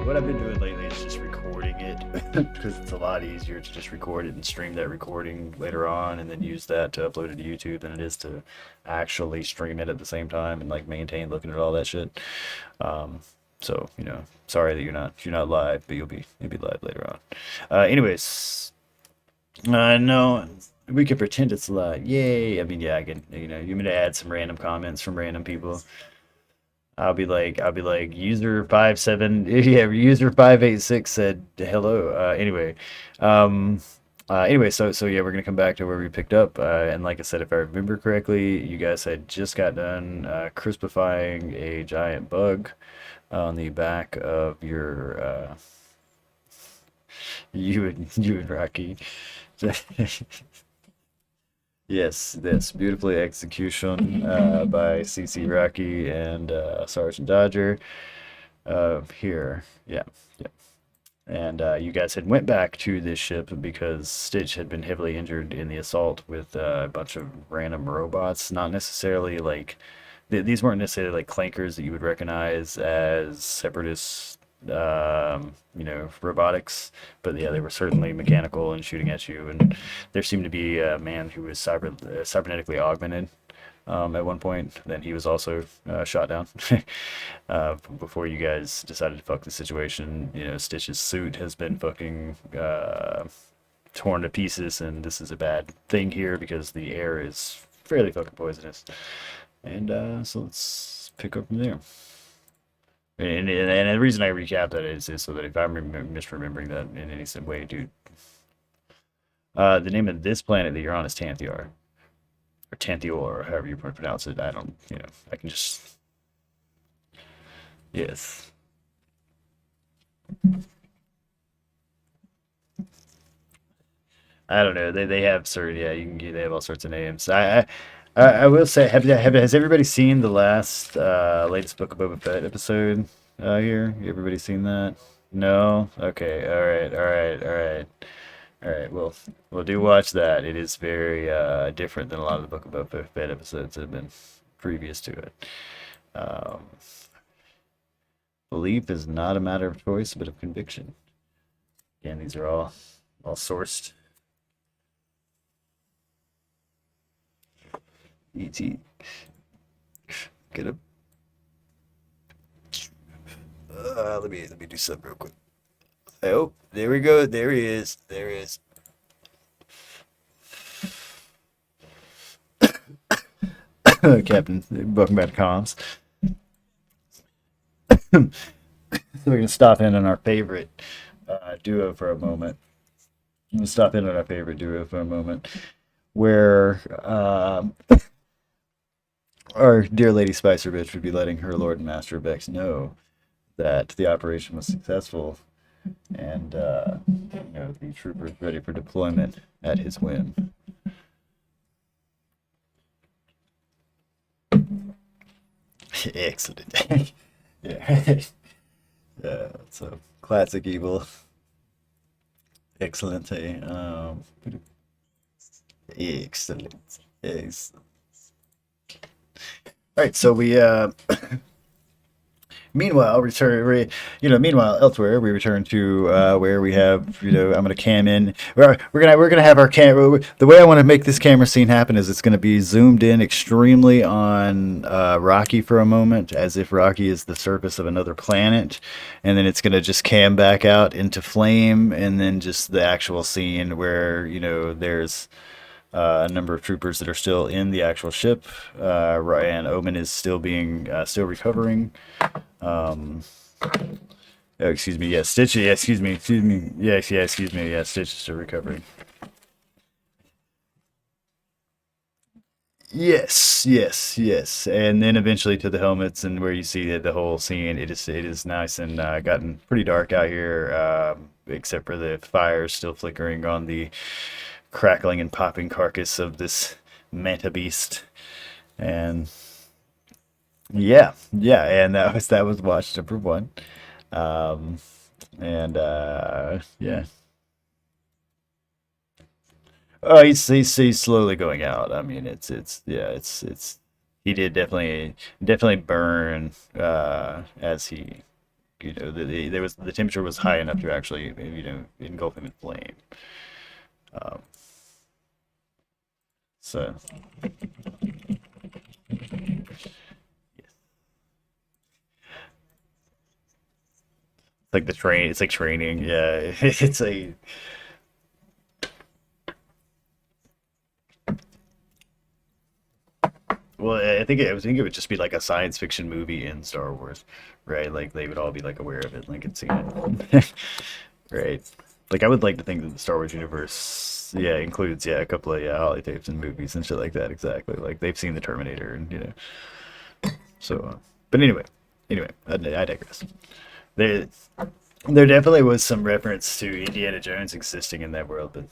What I've been doing lately is just recording it because it's a lot easier to just record it and stream that recording later on and then use that to upload it to YouTube than it is to actually stream it at the same time and like maintain looking at all that shit. Um, so sorry that you're not live, but you'll be live later on. Anyways, no, we can pretend it's live. Yay! I mean, yeah, I can. You mean to add some random comments from random people. I'll be like, user 57, yeah, user 586 said hello. Um, so yeah, we're gonna come back to where we picked up. And like I said, if I remember correctly, you guys had just got done crispifying a giant bug on the back of your you and Rocky. Yes, this beautifully execution by CC Rocky and Sergeant Dodger here. Yeah, yeah. And you guys had went back to this ship because Stitch had been heavily injured in the assault with a bunch of random robots. Not necessarily like these weren't necessarily like clankers that you would recognize as separatist, robotics. But yeah, they were certainly mechanical and shooting at you. And there seemed to be a man who was cybernetically augmented at one point. Then he was also shot down before you guys decided to fuck the situation. Stitch's suit has been fucking torn to pieces, and this is a bad thing here because the air is fairly fucking poisonous. And so let's pick up from there. And the reason I recap that is so that if I'm misremembering that in any way, dude, the name of this planet that you're on is Tanthior, or Tanthior, or however you pronounce it. I don't, I can just, yes. I don't know. They have certain, yeah, they have all sorts of names. I will say, has everybody seen the latest Book of Boba Fett episode here? Everybody seen that? No? Okay. All right. All right. All right. All right. Well, do watch that. It is very different than a lot of the Book of Boba Fett episodes that have been previous to it. Um, Belief is not a matter of choice, but of conviction. Again, these are all sourced. ET. Get a. Let me do something real quick. Oh, there we go. There he is. There he is. Captain, welcome back to comms. So we're gonna stop in on our favorite duo for a moment. I'm gonna stop in on our favorite duo for a moment, where our dear Lady Spicer bitch would be letting her Lord and Master Vex know that the operation was successful and the troopers ready for deployment at his whim. Excellent. Yeah. Yeah. So classic evil. Excellent. Excellent. Excellent. All right. So we meanwhile, meanwhile, elsewhere, we return to where we have, I'm gonna cam in. We're gonna have our camera. The way I want to make this camera scene happen is it's gonna be zoomed in extremely on Rocky for a moment, as if Rocky is the surface of another planet, and then it's gonna just cam back out into flame, and then just the actual scene where there's a number of troopers that are still in the actual ship, and Omen is still recovering. Um, oh, excuse me. Yeah, Stitch. Yeah, excuse me. Excuse me. Yes, yeah, excuse me. Yeah, Stitch is still recovering. Yes, yes, yes. And then eventually to the helmets, and where you see the whole scene. It is nice and gotten pretty dark out here, except for the fire still flickering on the crackling and popping carcass of this manta beast. And yeah, yeah, and that was watch number one. Um, and yeah. Oh, he's slowly going out. I mean, it's yeah, it's he did definitely burn as he the temperature was high enough to actually engulf him in flame. Um, so it's like the train. It's like training. Yeah, it's a well. I think it would just be like a science fiction movie in Star Wars, right? Like they would all be like aware of it, like and seen it, right? Like I would like to think that the Star Wars universe, yeah, includes a couple of hollytapes and movies and shit like that. Exactly, like they've seen the Terminator and so. But anyway, I digress. There, there definitely was some reference to Indiana Jones existing in that world, but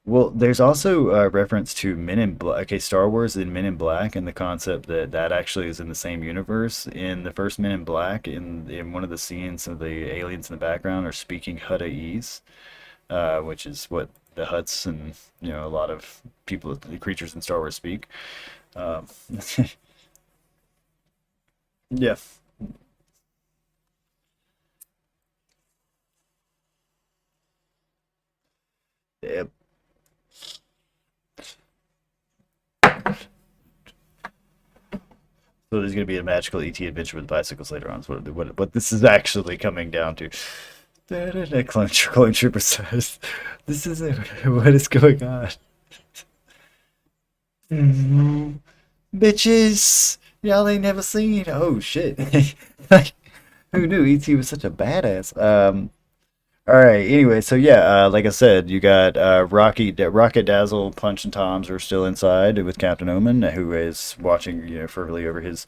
well, there's also a reference to Men in Black, okay, Star Wars and Men in Black, and the concept that that actually is in the same universe. In the first Men in Black, in one of the scenes, of the aliens in the background are speaking Huttese, which is what the Hutts and a lot of people, the creatures in Star Wars speak. Um, yeah, yeah. So there's going to be a magical ET adventure with bicycles later on. Is what this is actually coming down to. Clone Trooper says, "This is it. What is going on, bitches? Y'all ain't never seen. Oh shit! Like, who knew ET was such a badass? All right. Anyway, so yeah, like I said, you got Rocket Dazzle, Punch, and Toms are still inside with Captain Omen, who is watching, fervently over his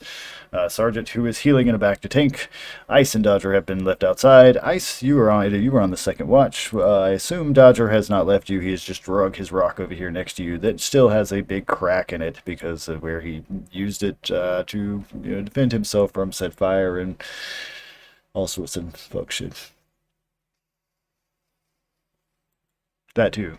sergeant, who is healing in a back to tank. Ice and Dodger have been left outside. Ice, you were on the second watch. I assume Dodger has not left you. He has just drug his rock over here next to you that still has a big crack in it because of where he used it to defend himself from said fire and all sorts of fuck shit. That too.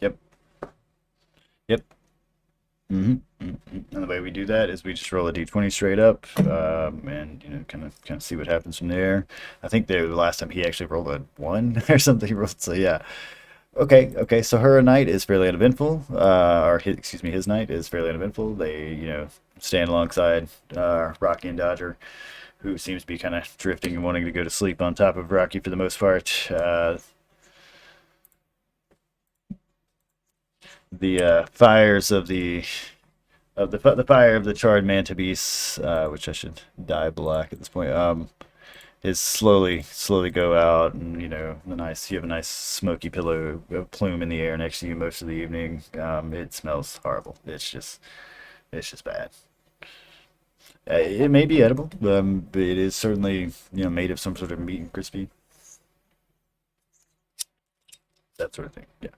Yep. Yep. And the way we do that is we just roll a d20 straight up, and kind of see what happens from there. I think the last time he actually rolled a one or something. He rolled so yeah. Okay, okay. So her night is fairly uneventful. Excuse me, his night is fairly uneventful. They stand alongside Rocky and Dodger, who seems to be kind of drifting and wanting to go to sleep on top of Rocky for the most part. The fires of the fire of the charred mantelpiece, which I should dye black at this point, is slowly go out, and the nice you have a nice smoky pillow plume in the air next to you most of the evening. It smells horrible. It's just bad. It may be edible, but it is certainly made of some sort of meat and crispy, that sort of thing. Yeah,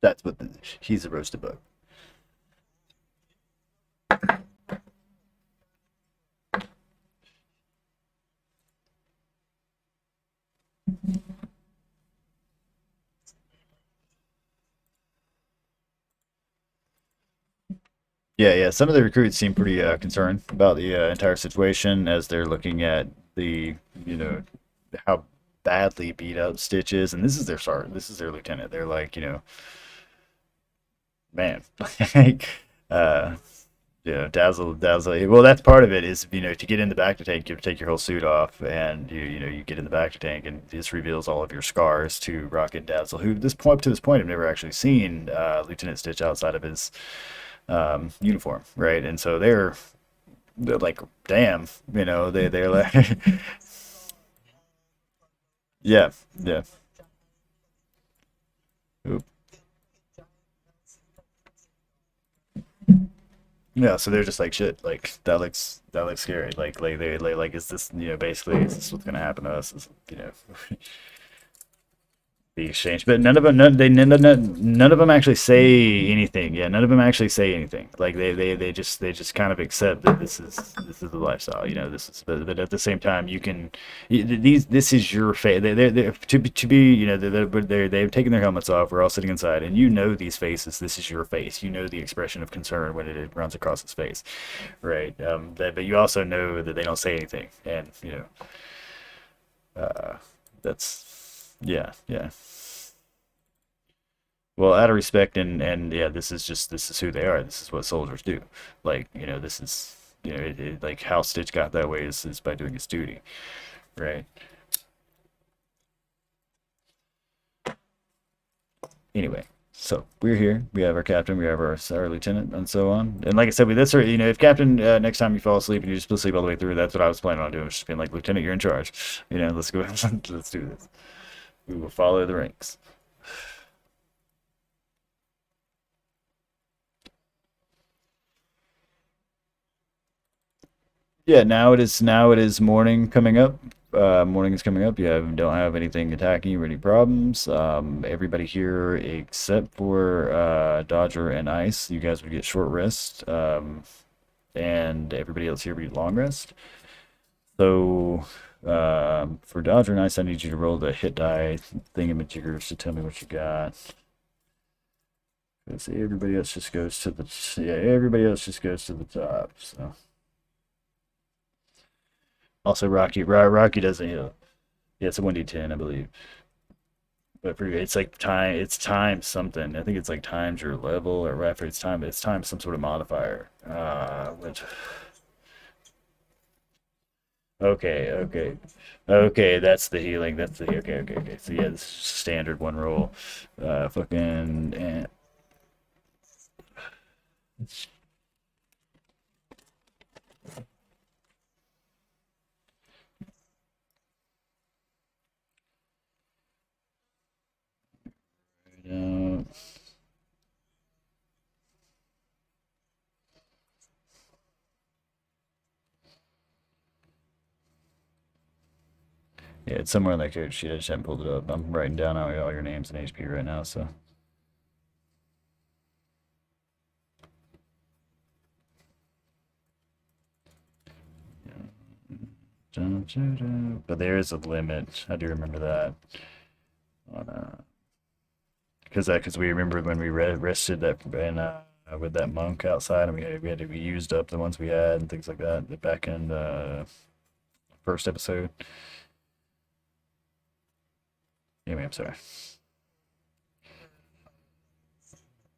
that's what he's a roasted bug. Yeah, yeah. Some of the recruits seem pretty concerned about the entire situation as they're looking at the, you know, how badly beat up Stitch is, and this is their sergeant, this is their lieutenant. They're like, man, like, uh, dazzle. Well, that's part of it is, to get in the back to tank, you have to take your whole suit off, and you get in the back to tank, and this reveals all of your scars to Rocket and Dazzle, who up to this point have never actually seen Lieutenant Stitch outside of his uniform, right? And so they're like, damn, they're like, yeah, yeah. Oop. Yeah, so they're just like shit. Like that looks scary. Like is this basically is this what's gonna happen to us? the exchange, but none of them, none of them actually say anything. Yeah, none of them actually say anything. Like they just kind of accept that this is the lifestyle. You know, this is, but at the same time, you can these this is your face. They to be you know they've taken their helmets off. We're all sitting inside, and you know these faces. This is your face. You know the expression of concern when it runs across his face, right? But you also know that they don't say anything, and you know that's yeah. Well, out of respect and yeah, this is who they are. This is what soldiers do. Like you know, this is you know, like how Stitch got that way is by doing his duty, right? Anyway, so we're here. We have our captain, we have our lieutenant, and so on. And like I said, with this, you know, if captain next time you fall asleep and you just asleep all the way through, that's what I was planning on doing. Just being like, Lieutenant, you're in charge. You know, let's go. Let's do this. We will follow the ranks. Yeah, now it is morning coming up. Morning is coming up. Don't have anything attacking you or any problems. Everybody here except for Dodger and Ice, you guys would get short rest. And everybody else here would get long rest. So for Dodger and Ice, I need you to roll the hit die thingamajiggers to tell me what you got. Because everybody else just goes to the everybody else just goes to the top. So. Also, Rocky doesn't heal. Yeah, it's a 1d10, I believe. But for, it's like time, it's times something. I think it's like times your level or whatever. It's times some sort of modifier. Which, okay. That's the healing. That's the okay. So yeah, this is standard one roll. Fucking and uh, yeah, it's somewhere in that character sheet. I just haven't pulled it up. I'm writing down all your names and HP right now. So. But there is a limit. I do remember that. On because we remember when we rested that and with that monk outside, and we used up the ones we had and things like that back in the first episode. Anyway, I'm sorry.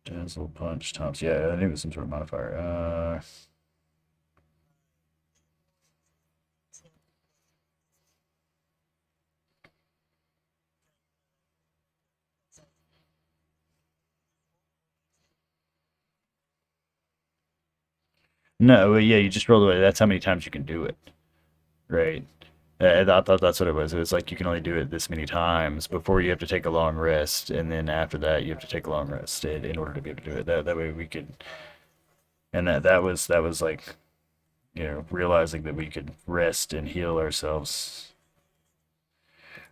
Dazzle punch Tom's. Yeah, I knew it was some sort of modifier. No, well, yeah, you just roll away. That's how many times you can do it, right? I thought that's what it was. It was like you can only do it this many times before you have to take a long rest, and then after that you have to take a long rest in order to be able to do it. That way we could, and that was like you know realizing that we could rest and heal ourselves.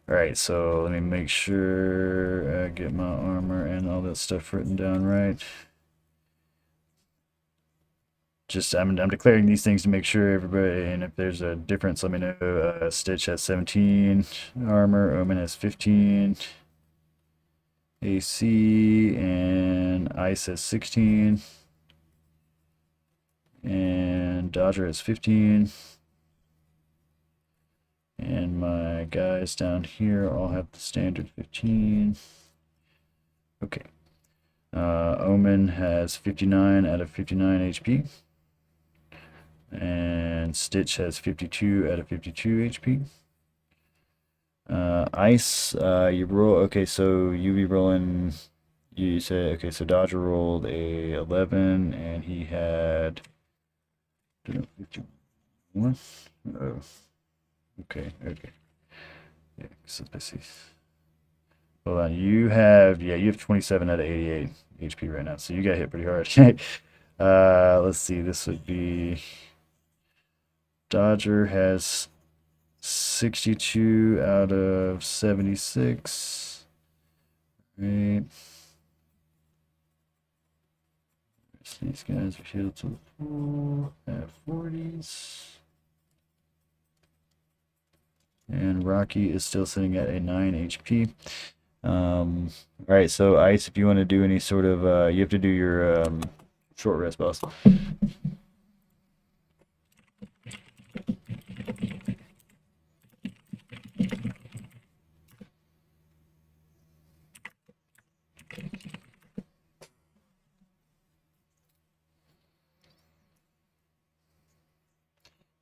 All right, so let me make sure I get my armor and all that stuff written down right. Just I'm declaring these things to make sure everybody, and if there's a difference, let me know. Stitch has 17 armor, Omen has 15 AC, and Ice has 16, and Dodger has 15. And my guys down here all have the standard 15. Okay. Omen has 59 out of 59 HP. And Stitch has 52 out of 52 HP. Ice, you roll. Okay, so you be rolling. You say, okay, so Dodger rolled a 11 and he had 51. Oh, okay. Yeah, so let's see. Hold on, you have 27 out of 88 HP right now, so you got hit pretty hard. Let's see, this would be Dodger has 62 out of 76. Right. These guys are healed to the full. Have 40s. And Rocky is still sitting at a 9 HP. All right, so Ice, if you want to do any sort of, you have to do your short rest, boss.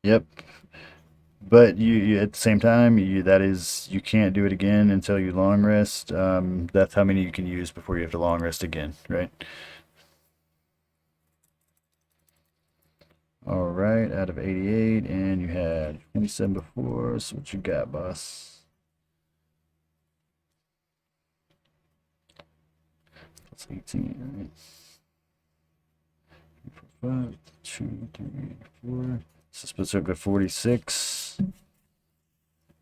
Yep. But you at the same time, you can't do it again until you long rest. That's how many you can use before you have to long rest again, right? All right, out of 88, and you had 27 before. So what you got, boss? That's 18, right? 3, 4, 5, 2, 3, 4. So specifically 46.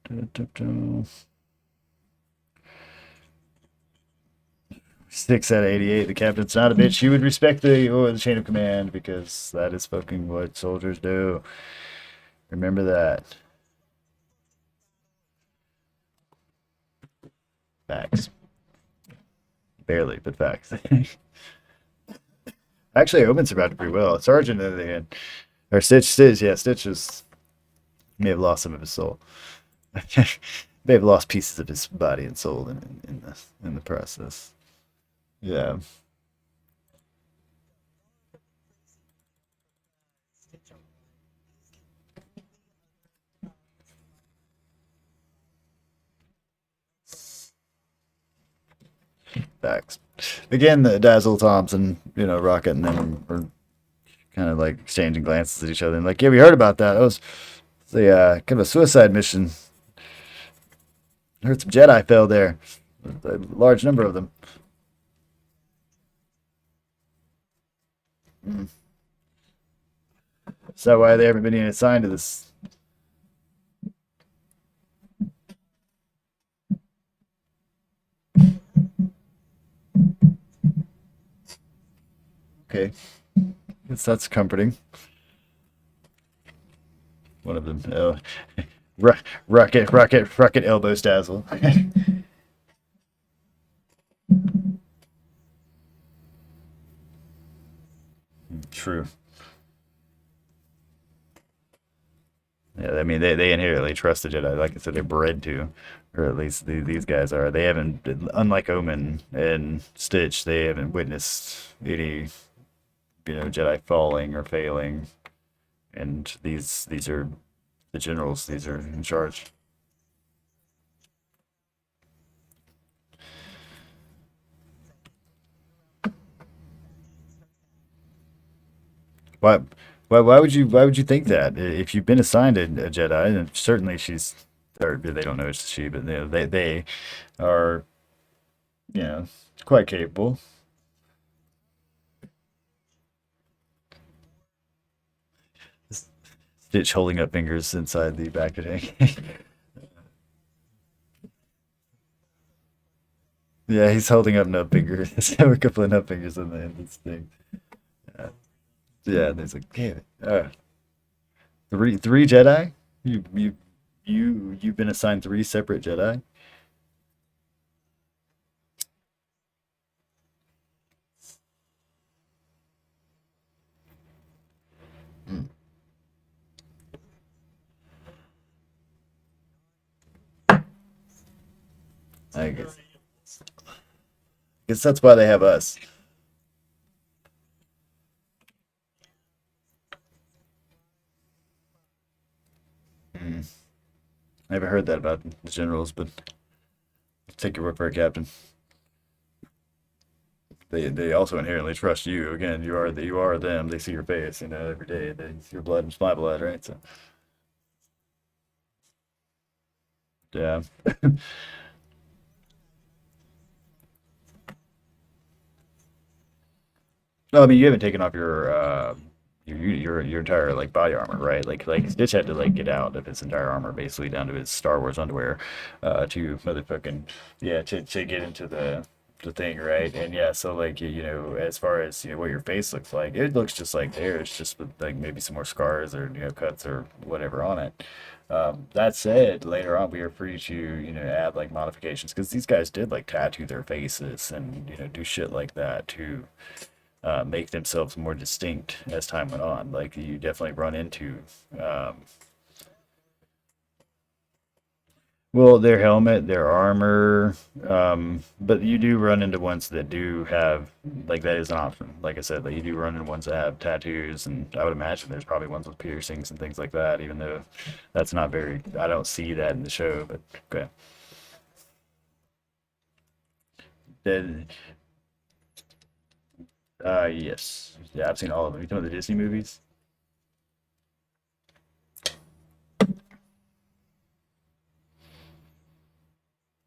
Da, da, da. 6 out of 88. The captain's not a bitch. You would respect the chain of command because that is fucking what soldiers do. Remember that. Facts. Barely, but facts. Actually, Omen survived pretty well. Sergeant in the end. Or Stitch, yeah, Stitch may have lost some of his soul. May have lost pieces of his body and soul in the process. Yeah. Facts. Again, the Dazzle Thompson, Rocket and them are kind of like exchanging glances at each other and like, yeah, we heard about that. It was the kind of a suicide mission. I heard some Jedi fell there. A large number of them. Mm. Is that why they haven't been assigned to this? Okay, guess that's comforting. One of them. Oh, rocket, elbows Dazzle. True. Yeah, I mean they inherently trust the Jedi. Like I said, they're bred to, or at least these guys are. They haven't, unlike Omen and Stitch, they haven't witnessed any Jedi falling or failing. And these are the generals. These are in charge. Why? Why would you think that? If you've been assigned a Jedi, and certainly she's, or they don't know it's she, but they are, you know, quite capable. Stitch holding up fingers inside the back of the tank. Yeah, he's holding up nub fingers. We're a couple of nub fingers in the end of this thing. Uh, yeah, and he's like, damn it. Three Jedi? You've been assigned three separate Jedi? Hmm. I guess that's why they have us. Hmm. I haven't heard that about the generals, but take your word for it, Captain. They also inherently trust you. Again, you are them. They see your face, every day. They see your blood and it's my blood, right? So yeah. No, I mean you haven't taken off your entire like body armor, right? Like Stitch had to like get out of his entire armor basically down to his Star Wars underwear, to motherfucking, yeah, to get into the thing, right? And yeah, so like you know, as far as you know what your face looks like, it looks just like theirs, just with like maybe some more scars or you know cuts or whatever on it. That said, later on we are free to you know add like modifications because these guys did like tattoo their faces and you know do shit like that to make themselves more distinct as time went on. Like you definitely run into um, well, their helmet, their armor, but you do run into ones that do have, like, that is an option. Like I said, like, you do run into ones that have tattoos, and I would imagine there's probably ones with piercings and things like that, even though that's not very, I don't see that in the show, but okay. Then, yes. Yeah, I've seen all of them. You talking about the Disney movies?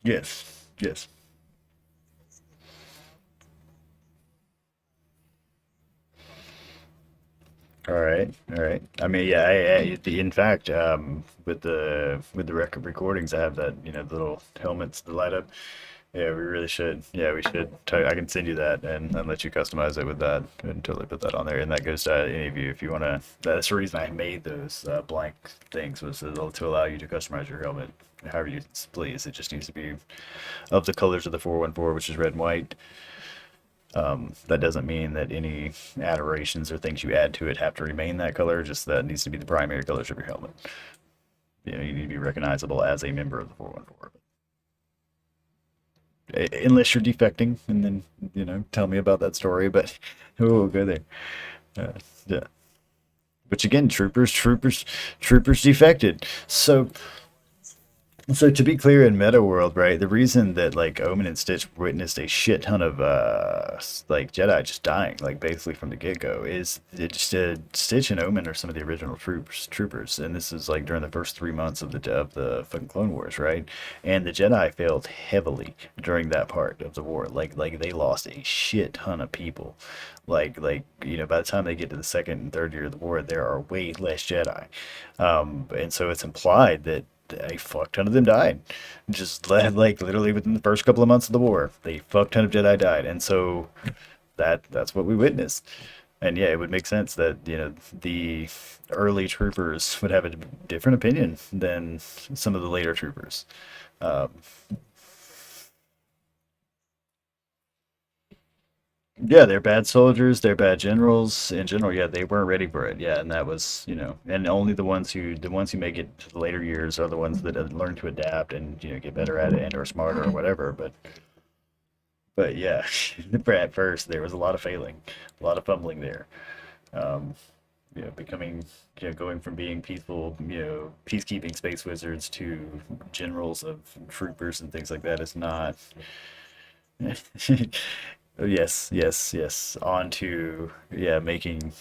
Yes, yes. All right, all right. I mean, yeah. In fact, with the record recordings, I have that you know the little helmets that light up. Yeah, we really should. Yeah, we should. I can send you that and let you customize it with that and totally put that on there. And that goes to any of you if you want to. That's the reason I made those blank things was to allow you to customize your helmet however you please. It just needs to be of the colors of the 414, which is red and white. That doesn't mean that any adorations or things you add to it have to remain that color. Just that needs to be the primary colors of your helmet. You know, you need to be recognizable as a member of the 414. Unless you're defecting, and then you know, tell me about that story. But we'll go there. Yeah. Which again, troopers defected. So to be clear, in meta world, right, the reason that like Omen and Stitch witnessed a shit ton of like Jedi just dying, like basically from the get go, is it just Stitch and Omen are some of the original troopers, and this is like during the first 3 months of the fucking Clone Wars, right? And the Jedi failed heavily during that part of the war, like they lost a shit ton of people, like you know by the time they get to the second and third year of the war, there are way less Jedi, and so it's implied that a fuck ton of them died. Just like literally within the first couple of months of the war, they fuck ton of Jedi died, and so that's what we witnessed. And yeah, it would make sense that you know the early troopers would have a different opinion than some of the later troopers. Um, yeah, they're bad soldiers, they're bad generals in general. Yeah, they weren't ready for it. Yeah, and that was you know, and only the ones who make it to the later years are the ones that have learned to adapt and you know get better at it and are smarter or whatever. But yeah, at first there was a lot of failing, a lot of fumbling there. Um, you know, becoming you know going from being peaceful you know peacekeeping space wizards to generals of troopers and things like that is not. Yes, yes, yes. On to yeah, making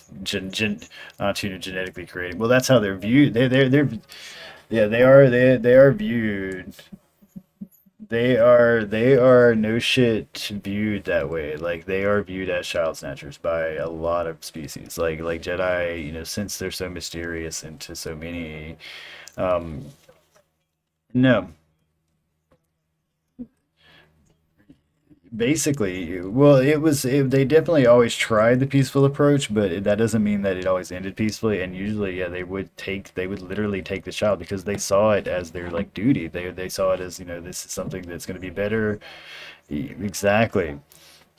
onto genetically creating. Well, that's how they're viewed. They're yeah, they are viewed. They are no shit viewed that way. Like they are viewed as child snatchers by a lot of species. Like Jedi, you know, since they're so mysterious and to so many. Um, no, basically, well, they definitely always tried the peaceful approach, but that doesn't mean that it always ended peacefully. And usually, yeah, they would literally take the child because they saw it as their like duty. They saw it as, you know, this is something that's going to be better. Exactly.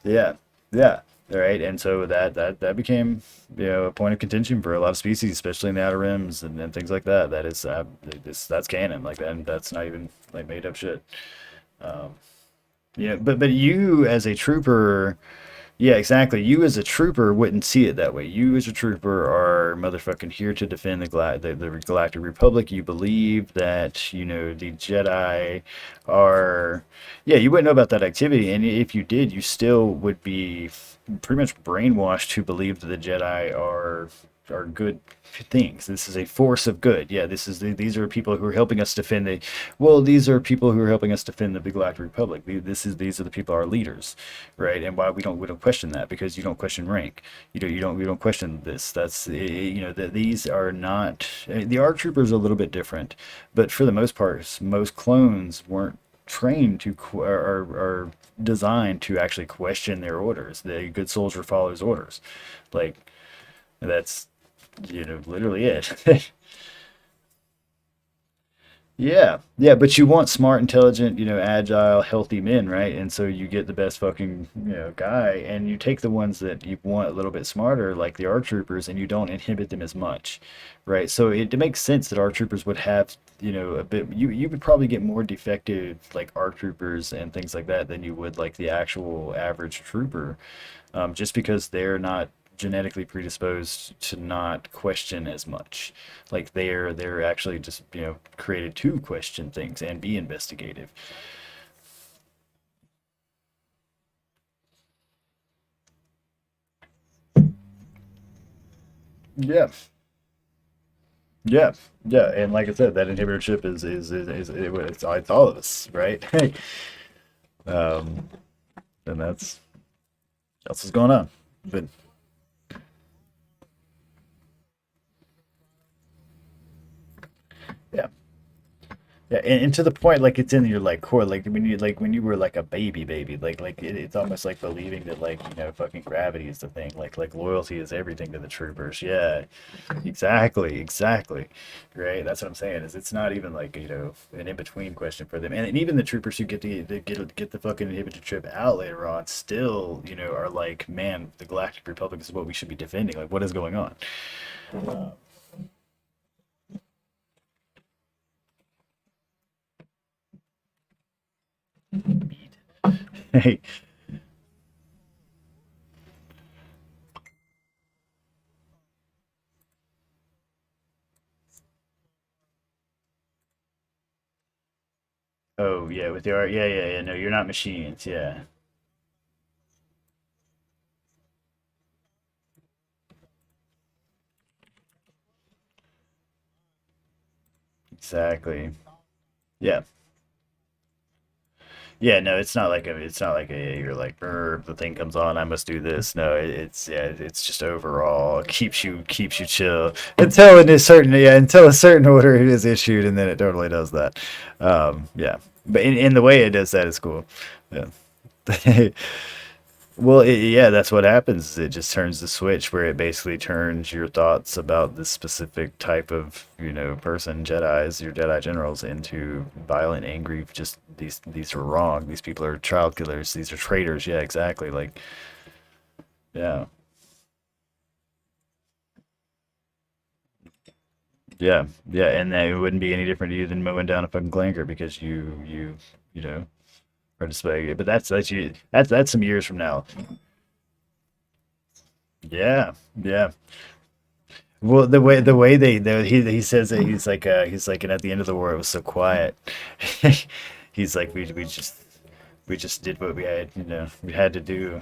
Yeah. Yeah. All right. And so that became, you know, a point of contention for a lot of species, especially in the Outer Rims and things like that. That is, that's canon. Like that, and that's not even like made up shit. Um, yeah, but you as a trooper, yeah, exactly. You as a trooper wouldn't see it that way. You as a trooper are motherfucking here to defend the Galactic Republic. You believe that you know the Jedi are, yeah. You wouldn't know about that activity, and if you did, you still would be pretty much brainwashed to believe that the Jedi are good things. This is a force of good. Yeah, these are people who are helping us defend the. Well, these are people who are helping us defend the Big Galactic Republic. These are the people, our leaders, right? And why we don't question that because you don't question rank. You don't question this. That's you know that these are not the ARC troopers are a little bit different, but for the most part, most clones weren't. trained to are designed to actually question their orders. The good soldier follows orders. Like that's literally it. Yeah, yeah, but you want smart, intelligent, agile, healthy men, right? And so you get the best fucking, guy, and you take the ones that you want a little bit smarter, like the ARC troopers, and you don't inhibit them as much, right? So it makes sense that ARC troopers would have, a bit. You would probably get more defective like ARC troopers and things like that than you would like the actual average trooper, just because they're not genetically predisposed to not question as much. Like they're actually just created to question things and be investigative. Yeah, yeah, yeah. And like I said, that inhibitor chip it's all of us, right? um, and that's what's going on. But yeah, yeah, and to the point, like it's in your like core, like when you were like a baby, it's almost like believing that like fucking gravity is the thing, like loyalty is everything to the troopers. Yeah, exactly, exactly, right. That's what I'm saying. Is it's not even like an in between question for them, and even the troopers who get the fucking inhibitor trip out later on still are like, man, the Galactic Republic is what we should be defending. Like, what is going on? Hey, oh yeah, with the art, yeah, yeah, yeah. No, you're not machines. Yeah. Exactly. Yeah. Yeah, no, it's not like you're like, the thing comes on, I must do this. No, it's yeah, it's just overall keeps you chill until a certain order is issued, and then it totally does that. Yeah, but in the way it does that is cool. Yeah. Well, yeah, that's what happens. It just turns the switch where it basically turns your thoughts about this specific type of, person, Jedi's, your Jedi generals, into violent, angry. Just these are wrong. These people are child killers. These are traitors. Yeah, exactly. Like, yeah, yeah, yeah. And that it wouldn't be any different to you than mowing down a fucking clanker because you know, are displaying. But that's some years from now. Yeah, yeah. Well, the way he says it, he's like, and at the end of the war, it was so quiet. He's like, we just did what we had to do.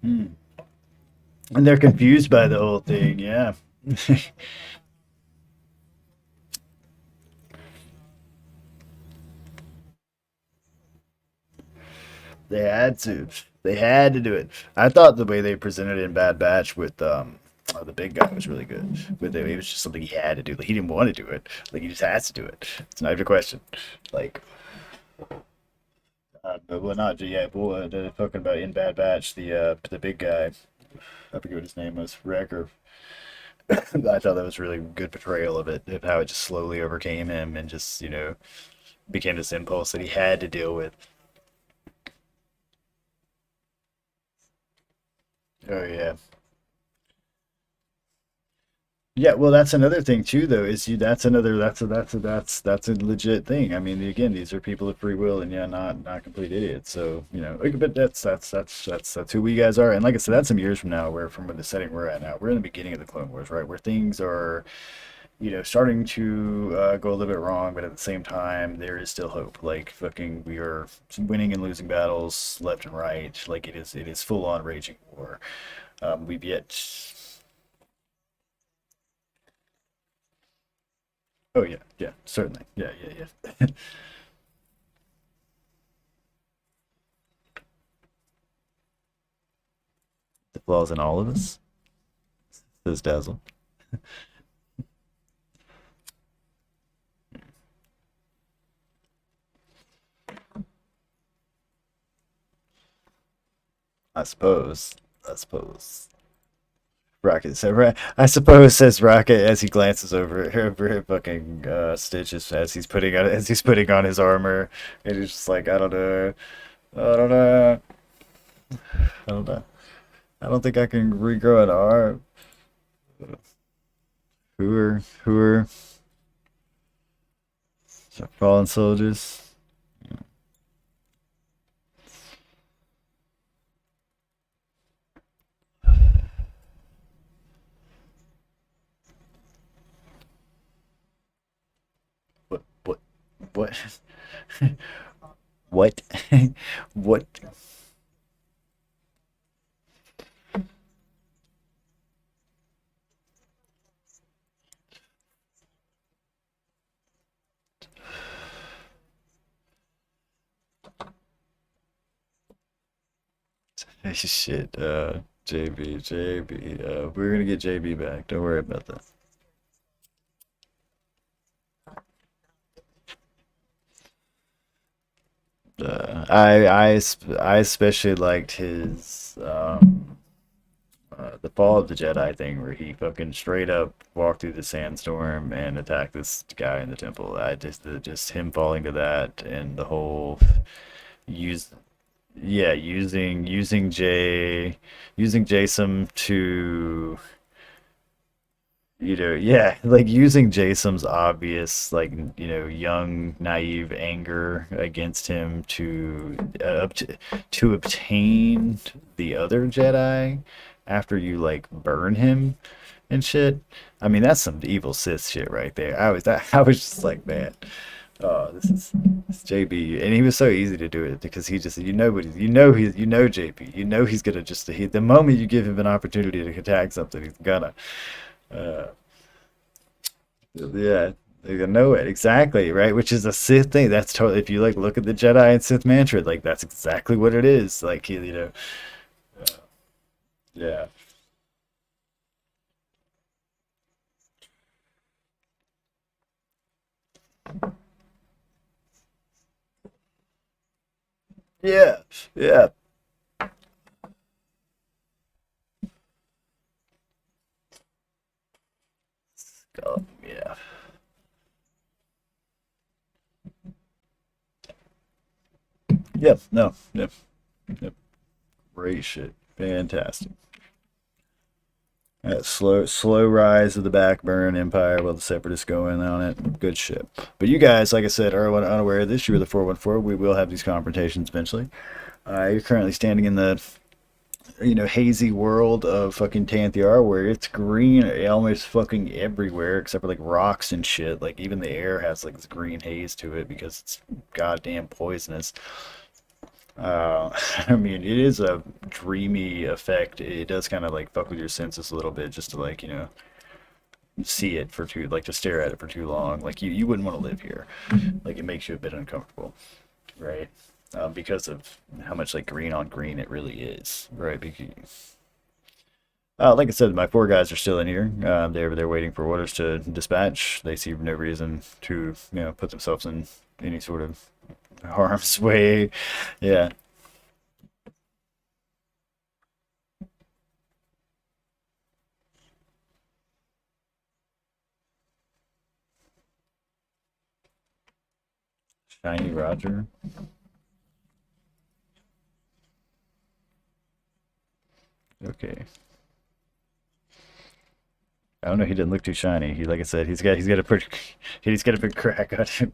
Hmm. And they're confused by the whole thing. Yeah, they had to. They had to do it. I thought the way they presented it in Bad Batch with the big guy was really good. But it was just something he had to do. Like he didn't want to do it. Like he just has to do it. It's not even a question. Like but well, not yeah. Well, they're talking about in Bad Batch, the big guy. I forget what his name was. Wrecker. I thought that was really good portrayal of it, of how it just slowly overcame him and just became this impulse that he had to deal with. Oh yeah. Yeah, well, that's another thing too, though. Is you that's another that's a legit thing. I mean, again, these are people of free will, and yeah, not complete idiots. So but that's who we guys are. And like I said, that's some years from now, where from the setting we're at now, we're in the beginning of the Clone Wars, right, where things are starting to go a little bit wrong, but at the same time, there is still hope. Like fucking, we are winning and losing battles left and right. Like it is full on raging war. We've yet. Oh yeah, yeah, certainly. Yeah, yeah, yeah. The flaws in all of us, says Dazzle. I suppose. I suppose. Rocket said, I suppose, says Rocket as he glances over fucking Stitches as he's putting on his armor, and he's just like, I don't know, I don't know, I don't know, I don't think I can regrow an arm. Who are fallen soldiers? What what what what? Shit, JB, we're gonna get JB back. Don't worry about that. I especially liked his the Fall of the Jedi thing where he fucking straight up walked through the sandstorm and attacked this guy in the temple. I just him falling to that and the whole use yeah using Jason to yeah, like using Jason's obvious, like, young, naive anger against him to obtain the other Jedi after you like burn him and shit. I mean, that's some evil Sith shit right there. I was just like, man, oh, this is JB, and he was so easy to do it because he just JB, he's gonna the moment you give him an opportunity to attack something, he's gonna. Uh, Yeah, you know it exactly, right? Which is a Sith thing. That's totally. If you like look at the Jedi and Sith mantra, like that's exactly what it is. Like yeah, yeah, yeah, yeah, yep. No, yep, yep. Great shit, fantastic. That slow rise of the Backburn Empire while the Separatists go in on it. Good shit. But you guys, like I said, are unaware of this. You were the 414. We will have these confrontations eventually. You're currently standing in the hazy world of fucking Tanthiar where it's green almost fucking everywhere except for like rocks and shit. Like even the air has like this green haze to it because it's goddamn poisonous. I mean, it is a dreamy effect. It does kind of like fuck with your senses a little bit just to like, see it for too, like to stare at it for too long. Like you wouldn't want to live here. Like it makes you a bit uncomfortable, right? Because of how much like green on green it really is, right? Because like I said, my four guys are still in here. They're waiting for orders to dispatch. They see no reason to put themselves in any sort of harm's way. Yeah, shiny Roger. Okay. I don't know. He didn't look too shiny. He, like I said, he's got a pretty he's got a big crack on him.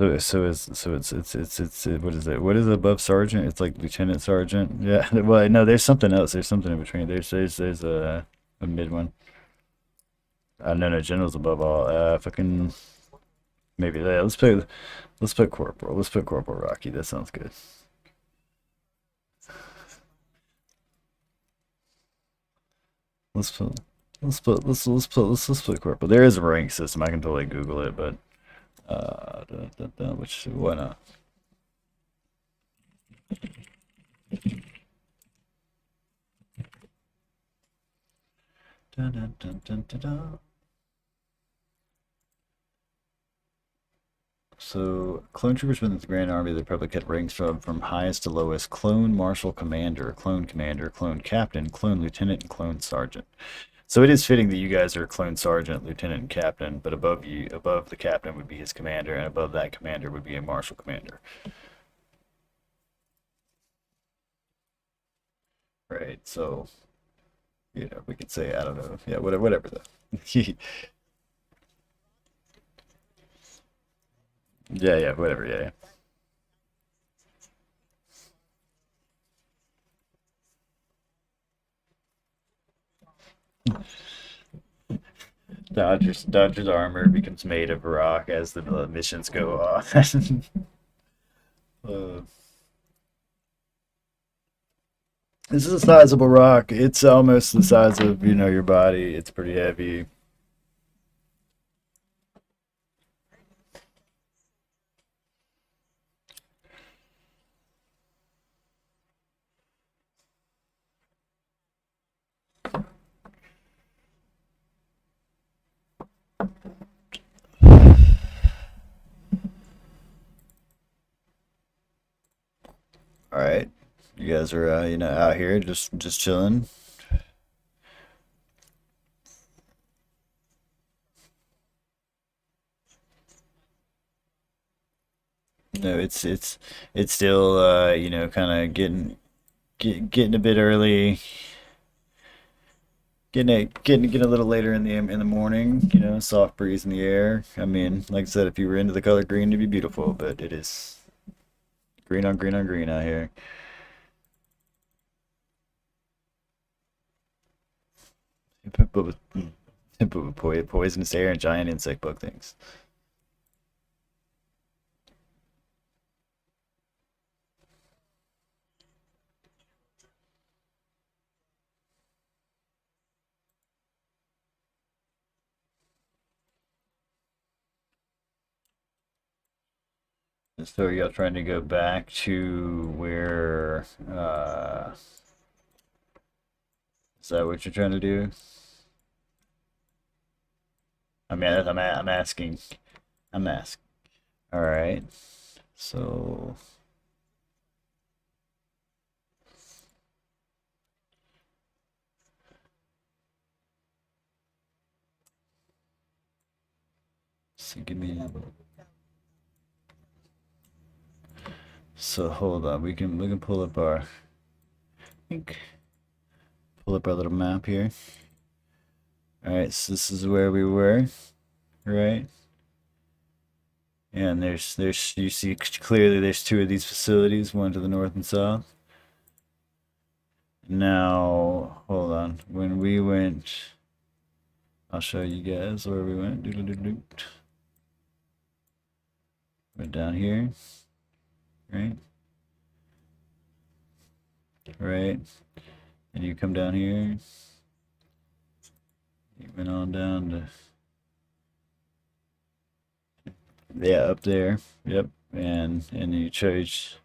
It's what is it? What is above sergeant? It's like lieutenant sergeant. Yeah. Well, no, there's something else. There's something in between. There's a mid one. No, general's above all. Fucking maybe that. Let's put corporal. Let's put Corporal Rocky. That sounds good. Let's put let's put corporal. There is a rank system. I can totally Google it, but which why not? Dun, dun, dun, dun, dun, dun. So, clone troopers within the Grand Army of the Republic had ranks from highest to lowest: clone marshal commander, clone captain, clone lieutenant, and clone sergeant. So it is fitting that you guys are clone sergeant, lieutenant, and captain, but above you, above the captain would be his commander, and above that commander would be a marshal commander. Right. So, we could say, I don't know, yeah, whatever though. Yeah, yeah, whatever, yeah. Dodger's armor becomes made of rock as the missions go on. uh, this is a sizable rock. It's almost the size of, your body. It's pretty heavy. All right. You guys are, out here just chilling. No, it's still, kind of getting a bit early. Getting a little later in the morning, soft breeze in the air. I mean, like I said, if you were into the color green, it'd be beautiful, but it is green on green on green out here. But with poisonous air and giant insect bug things. So are y'all trying to go back to where? Is that what you're trying to do? I mean, I'm asking. I'm asking. All right. So, so give me. So hold on. We can pull up our. Think pull up our little map here. All right. So this is where we were, right? And there's you see clearly there's two of these facilities, one to the north and south. Now, hold on. When we went, I'll show you guys where we went. Doo-doo-doo-doo. Went down here, right? Right. And you come down here. You went on down to, yeah, up there. Yep. And you chose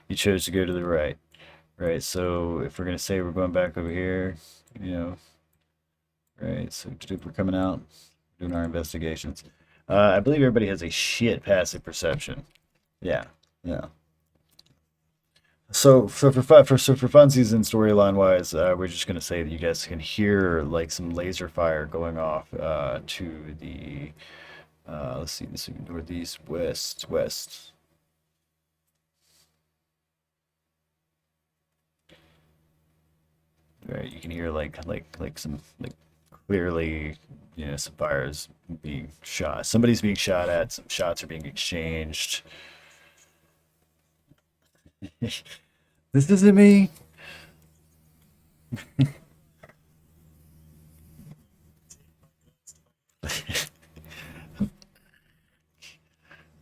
to go to the right. Right. So if we're gonna say we're going back over here, you know, right. So we're coming out, doing our investigations. I believe everybody has a shit passive perception. Yeah. Yeah. So for funsies and storyline wise, we're just gonna say that you guys can hear like some laser fire going off to the let's see, this is northeast, west. Right, you can hear like some like clearly, some fires being shot. Somebody's being shot at. Some shots are being exchanged. This isn't me.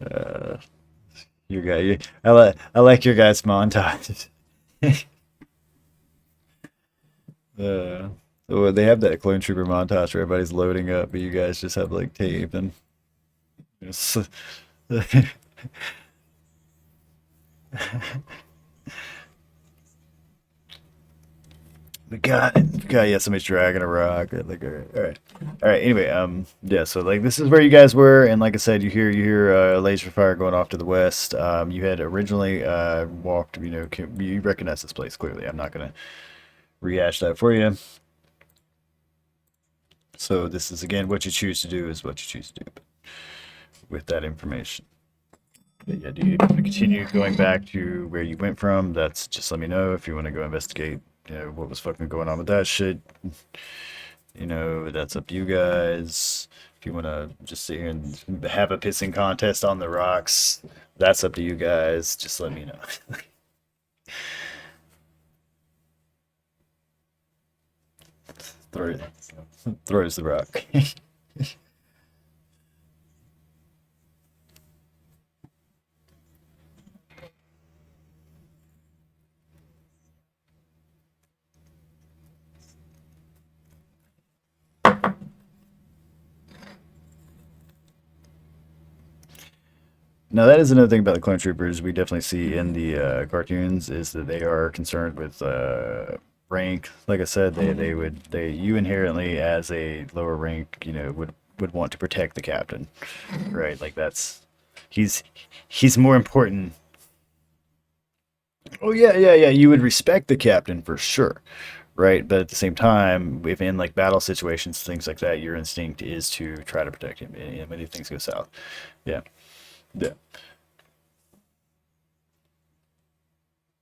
Uh, your guy, I like your guys' montage. Uh, so they have that clone trooper montage where everybody's loading up, but you guys just have like tape and just, We got it. We got yeah. Somebody's dragging a rock. Like all right, all right. Anyway, yeah. So like this is where you guys were, and like I said, you hear laser fire going off to the west. You had originally walked. You recognize this place clearly. I'm not gonna rehash that for you. So this is again what you choose to do is what you choose to do with that information. But yeah, do you want to continue going back to where you went from? That's just let me know if you want to go investigate. What was fucking going on with that shit. That's up to you guys. If you want to just sit here and have a pissing contest on the rocks, that's up to you guys. Just let me know. Throw, throws the rock. Now that is another thing about the clone troopers we definitely see in the cartoons is that they are concerned with rank. Like I said, they you inherently as a lower rank, would want to protect the captain, right? Like he's he's more important. Oh yeah, yeah, yeah. You would respect the captain for sure, right? But at the same time, if in like battle situations, things like that, your instinct is to try to protect him. If things go south, yeah, yeah.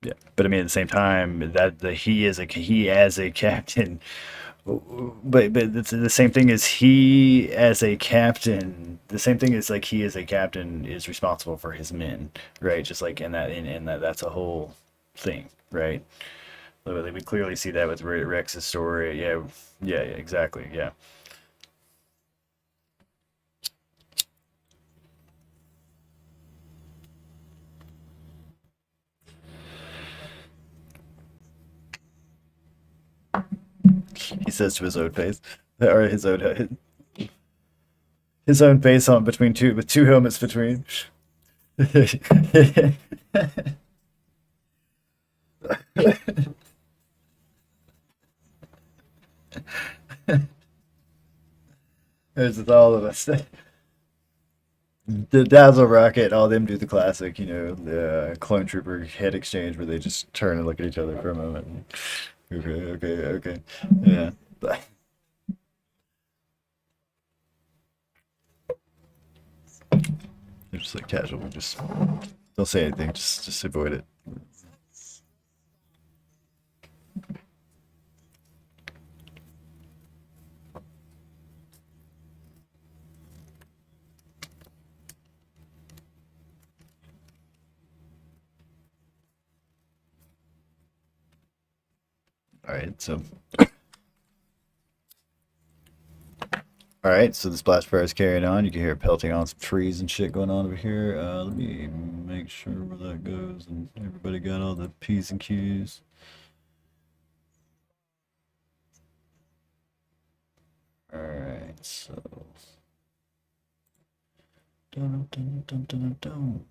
Yeah, but I mean, at the same time, that the he as a captain, but the same thing is he as a captain. The same thing is like he as a captain is responsible for his men, right? Just like in that that's a whole thing, right? Like, we clearly see that with Rex's story. Yeah, yeah, yeah, exactly. Yeah, he says to his own face, or his own face on between two with two helmets between. There's all of us. The Dazzle Rocket, all them do the classic, the clone trooper head exchange where they just turn and look at each other for a moment. Okay, okay, okay. Yeah. They're just like casual, just don't say anything, just avoid it. All right, so all right, so the splash fire is carrying on. You can hear it pelting on some trees and shit going on over here. Let me make sure where that goes, and everybody got all the P's and Q's. All right, so dun, dun, dun, dun, dun, dun.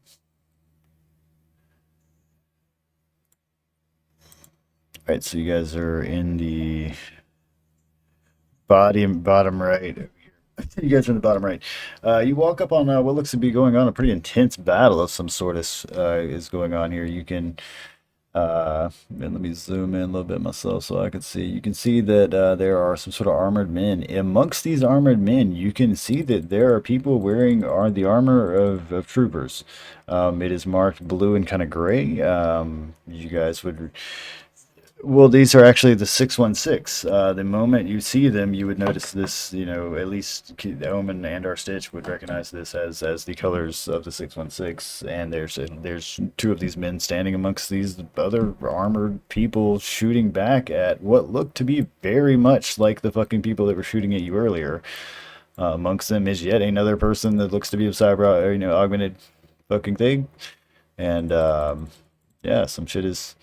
All right, so you guys are in the bottom right. You guys are in the bottom right. You walk up on what looks to be going on a pretty intense battle of some sort is going on here. You can and let me zoom in a little bit myself so I can see. You can see that there are some sort of armored men. Amongst these armored men, you can see that there are people wearing the armor of troopers. It is marked blue and kind of gray. You guys would well, these are actually the 616. The moment you see them, you would notice this. At least the Omen and our Stitch would recognize this as the colors of the 616. And there's two of these men standing amongst these other armored people, shooting back at what looked to be very much like the fucking people that were shooting at you earlier. Amongst them is yet another person that looks to be a cyber, augmented fucking thing. And yeah, some shit is.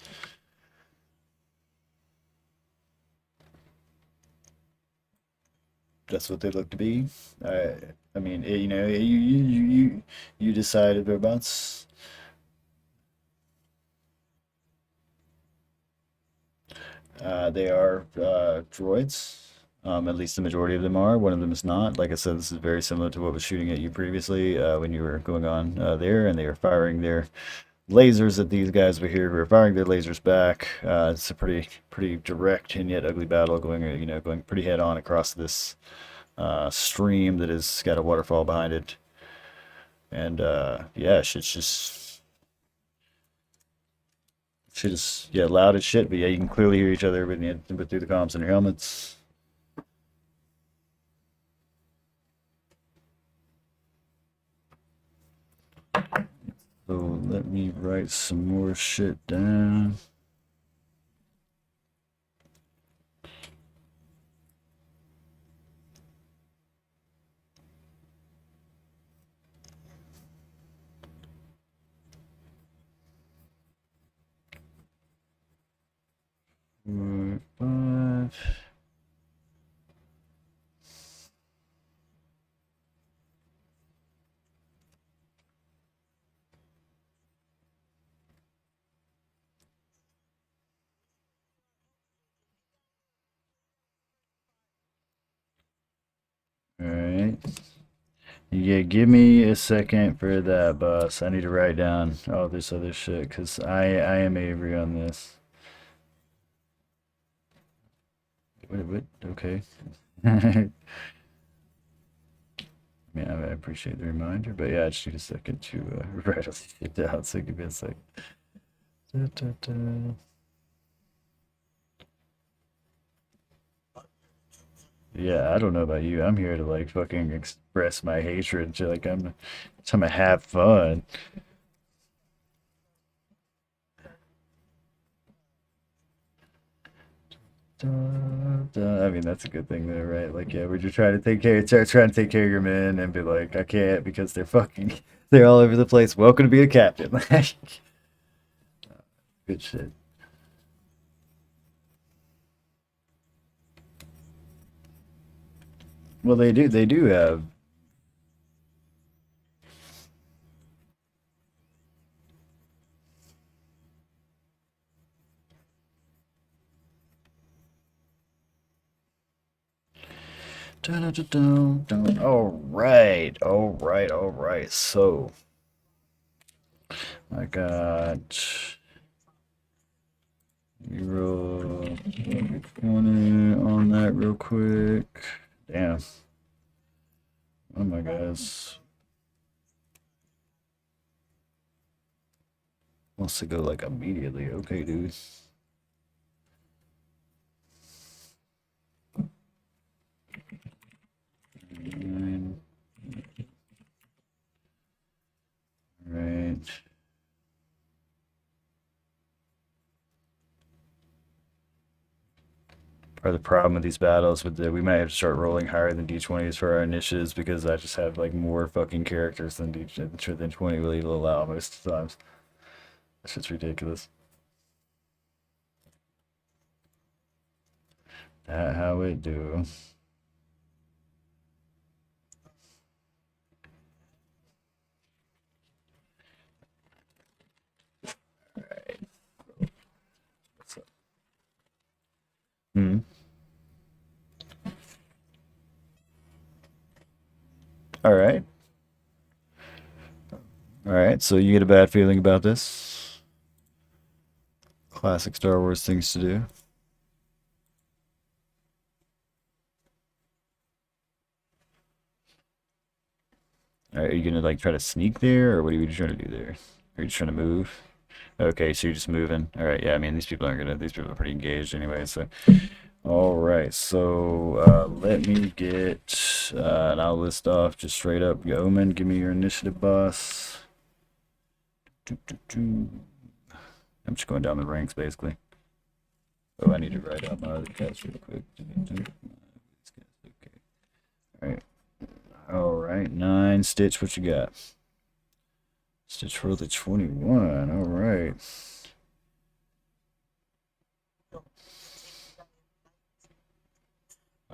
That's what they look to be. I, I mean, you decided whereabouts. They are droids. At least the majority of them are. One of them is not. Like I said, this is very similar to what was shooting at you previously when you were going on there, and they are firing their lasers at these guys over here who are firing their lasers back. It's a pretty direct and yet ugly battle going, going pretty head on across this stream that has got a waterfall behind it. And yeah, shit is yeah loud as shit. But yeah, you can clearly hear each other but through the comms in your helmets. So let me write some more shit down. Four, five. All right. Yeah, give me a second for that, boss. I need to write down all this other shit because I am Avery on this. What? Okay. Man, I appreciate the reminder, but yeah, I just need a second to write all this shit down. So give me a sec. Da, da, da. Yeah, I don't know about you. I'm here to like fucking express my hatred. Like I'm trying to have fun. Da, da. I mean, that's a good thing though, right? Like, yeah, we're just trying to trying to take care of your men and be like, I can't because they're fucking, they're all over the place. Welcome to be a captain. Like, good shit. Well, they do have. Dun, dun, dun, dun, dun. All right. So I got you roll 20 on that real quick. Damn. Oh my gosh. Wants to go like immediately. Okay, dude. Nine. Right. Part of the problem with these battles with we might have to start rolling higher than D20s for our initiatives because I just have like more fucking characters than than 20 will even allow most of the times. That's just ridiculous. That how it do. Alright. Hmm. Alright. Alright, so you get a bad feeling about this. Classic Star Wars things to do. Alright, are you gonna like try to sneak there or what are you trying to do there? Are you just trying to move? Okay, so you're just moving. Alright, yeah, I mean these people are pretty engaged anyway, so all right, so let me get, and I'll list off just straight up Yeoman. Give me your initiative, boss. Doo, doo, doo. I'm just going down the ranks, basically. Oh, I need to write out my other cats real quick. Okay. All right. All right. 9. Stitch, what you got? Stitch rolled a 21. All right.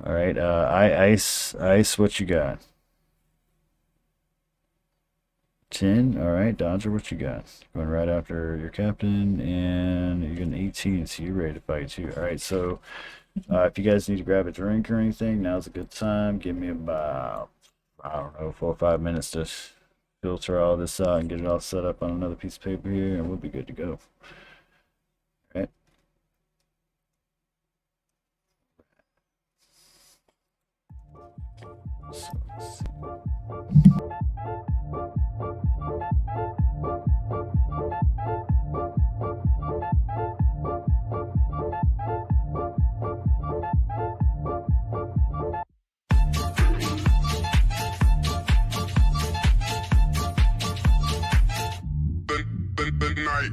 All right. Ice, what you got? 10. All right, Dodger, what you got? Going right after your captain, and you're getting 18, so you're ready to fight too. All right, so if you guys need to grab a drink or anything, now's a good time. Give me about, I don't know, 4 or 5 minutes to filter all this out and get it all set up on another piece of paper here, and we'll be good to go. All right. So let's see. The night.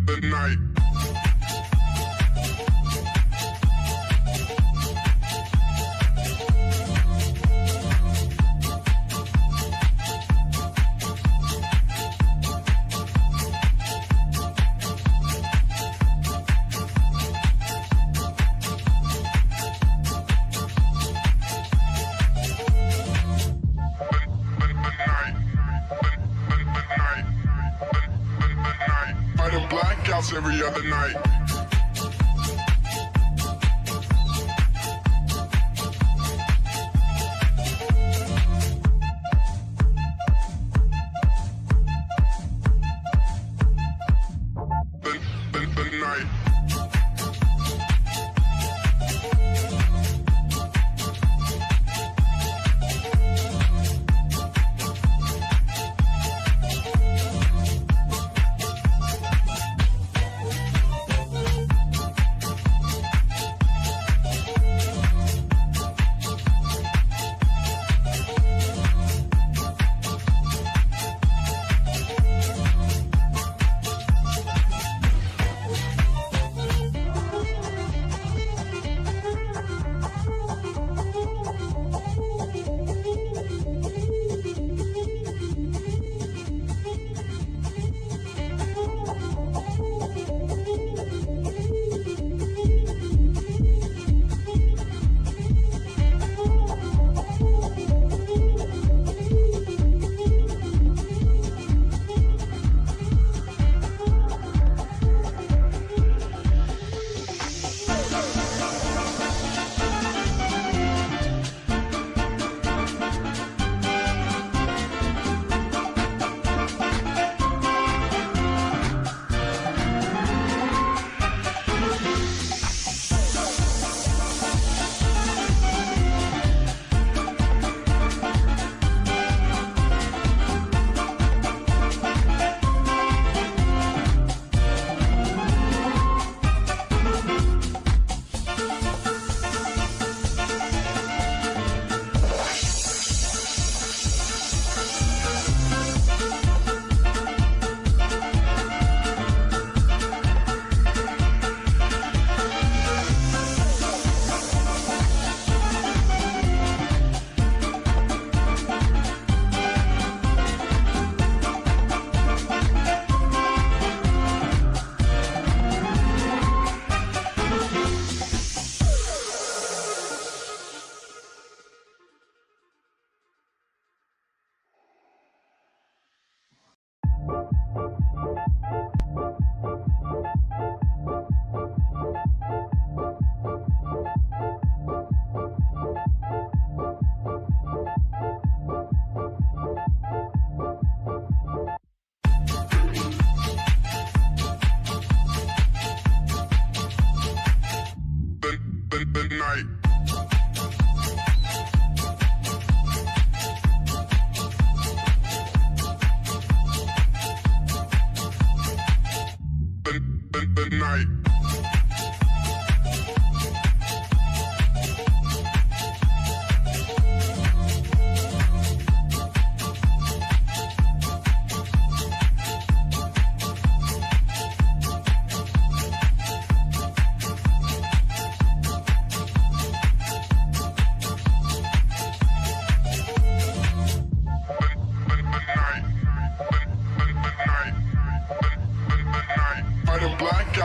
The night. Blackouts every other night. The night.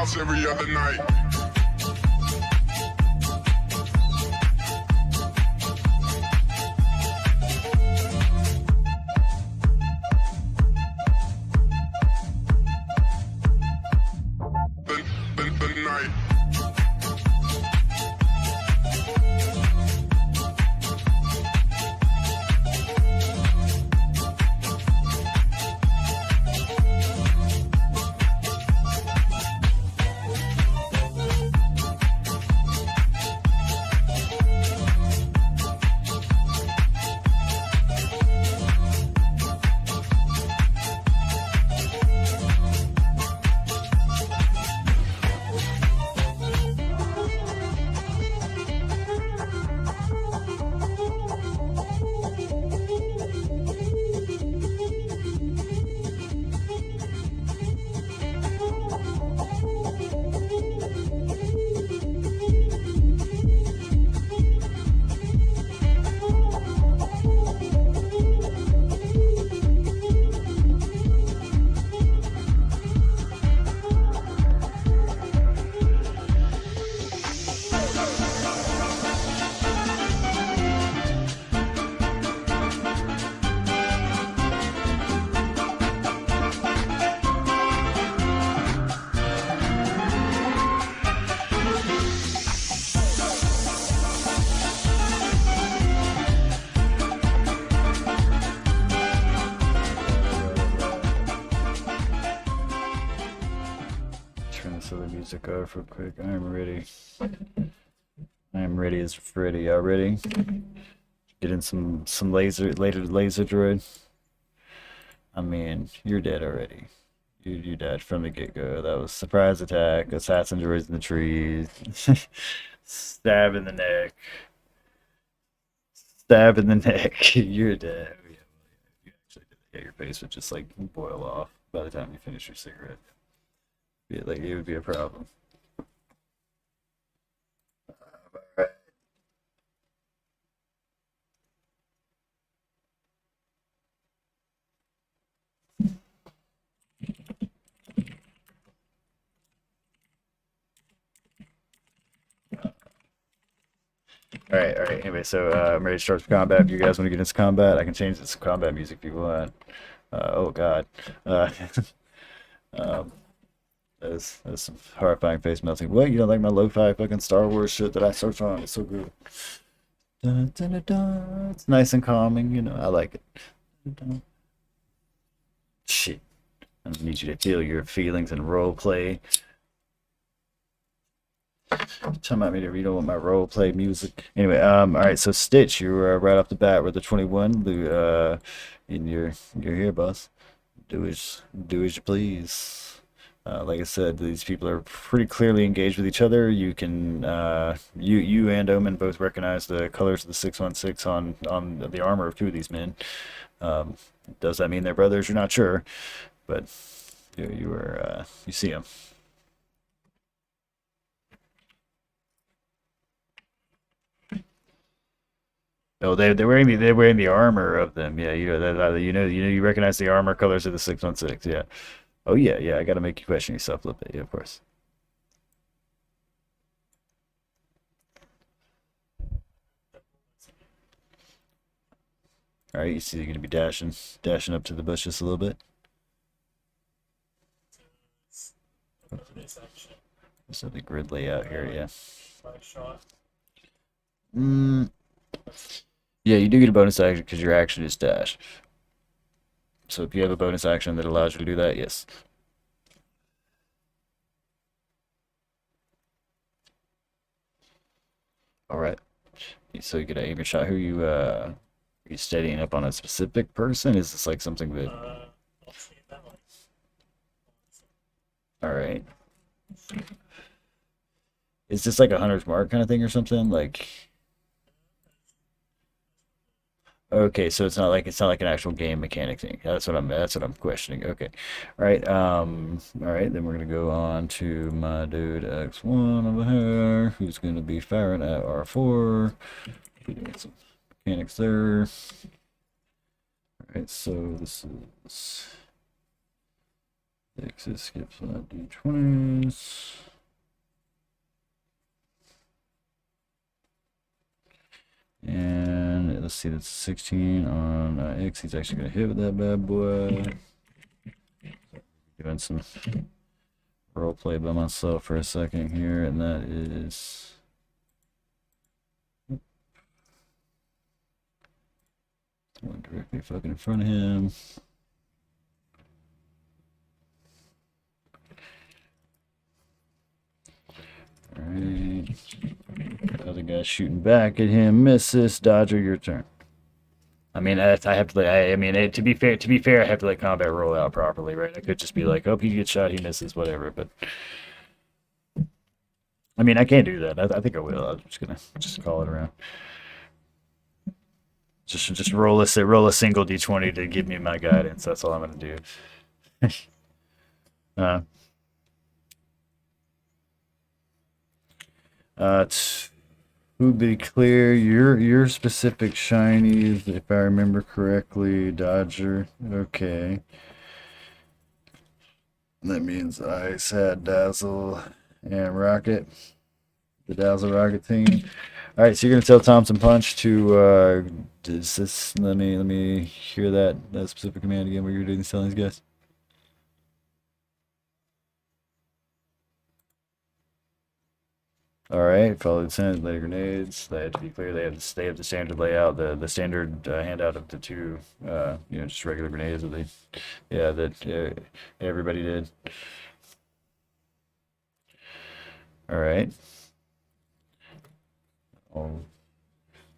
blackouts every other night. The night. Turn this other music off real quick. I'm ready. I am ready as Freddy. Y'all ready? Get in some laser droid. I mean, you're dead already. You died from the get-go. That was surprise attack, assassin droids in the trees, stab in the neck, stab in the neck. You're dead. Oh, yeah, you actually did that. Yeah, your face would just like boil off by the time you finish your cigarette. Like it would be a problem. Alright. All right. Anyway, so I'm ready to start some combat. If you guys want to get into combat, I can change this combat music if you want. Oh God. Uh, um, that's some horrifying face melting. What? You don't like my lo-fi fucking Star Wars shit that I search on? It's so good. Dun, dun, dun, dun. It's nice and calming, you know. I like it. Dun, dun. Shit. I need you to feel your feelings and role play. Tell me you don't want my role play music. Anyway, all right. So Stitch, you were right off the bat with the 21. In your here, boss. Do as you please. Like I said, these people are pretty clearly engaged with each other. You can you and Omen both recognize the colors of the 616 on the armor of two of these men. Does that mean they're brothers? You're not sure, but you see them. Oh, they're wearing the armor of them. Yeah, you recognize the armor colors of the 616. Yeah. Oh yeah. I got to make you question yourself a little bit. Yeah, of course. All right, you see you're gonna be dashing up to the bushes a little bit. So the grid layout here, yeah. Mm, yeah, you do get a bonus action because your action is dash. So if you have a bonus action that allows you to do that, yes. All right. So you get to aim your shot. Who are you steadying up on a specific person? Is this like something that? All right. Is this like a hunter's mark kind of thing or something? Like, okay, so it's not like an actual game mechanic thing. That's what I'm questioning. Okay. All right, then we're gonna go on to my dude X1 over here, who's gonna be firing at R4. Doing some mechanics there. All right, so this is Exit skips on D20s. And let's see, that's 16 on X. He's actually going to hit with that bad boy. Doing some role play by myself for a second here, and that is one directly fucking in front of him. Alright. The other guy shooting back at him. Misses. Dodger, your turn. I mean, I have to. I mean, to be fair, I have to let combat roll out properly, right? I could just be like, "Oh, he gets shot, he misses, whatever." But I mean, I can't do that. I think I will. I'm just gonna call it around. Just roll a single d20 to give me my guidance. That's all I'm gonna do. uh, to be clear, your specific shinies, if I remember correctly, Dodger. Okay. That means Ice had Dazzle and Rocket. The Dazzle Rocket team. All right, so you're gonna tell Thompson Punch to let me hear that specific command again. What you're doing, telling these guys. All right, follow the lieutenant, lay grenades. They have to be clear. They have the standard layout, the standard handout of the two, just regular grenades that everybody did. All right. All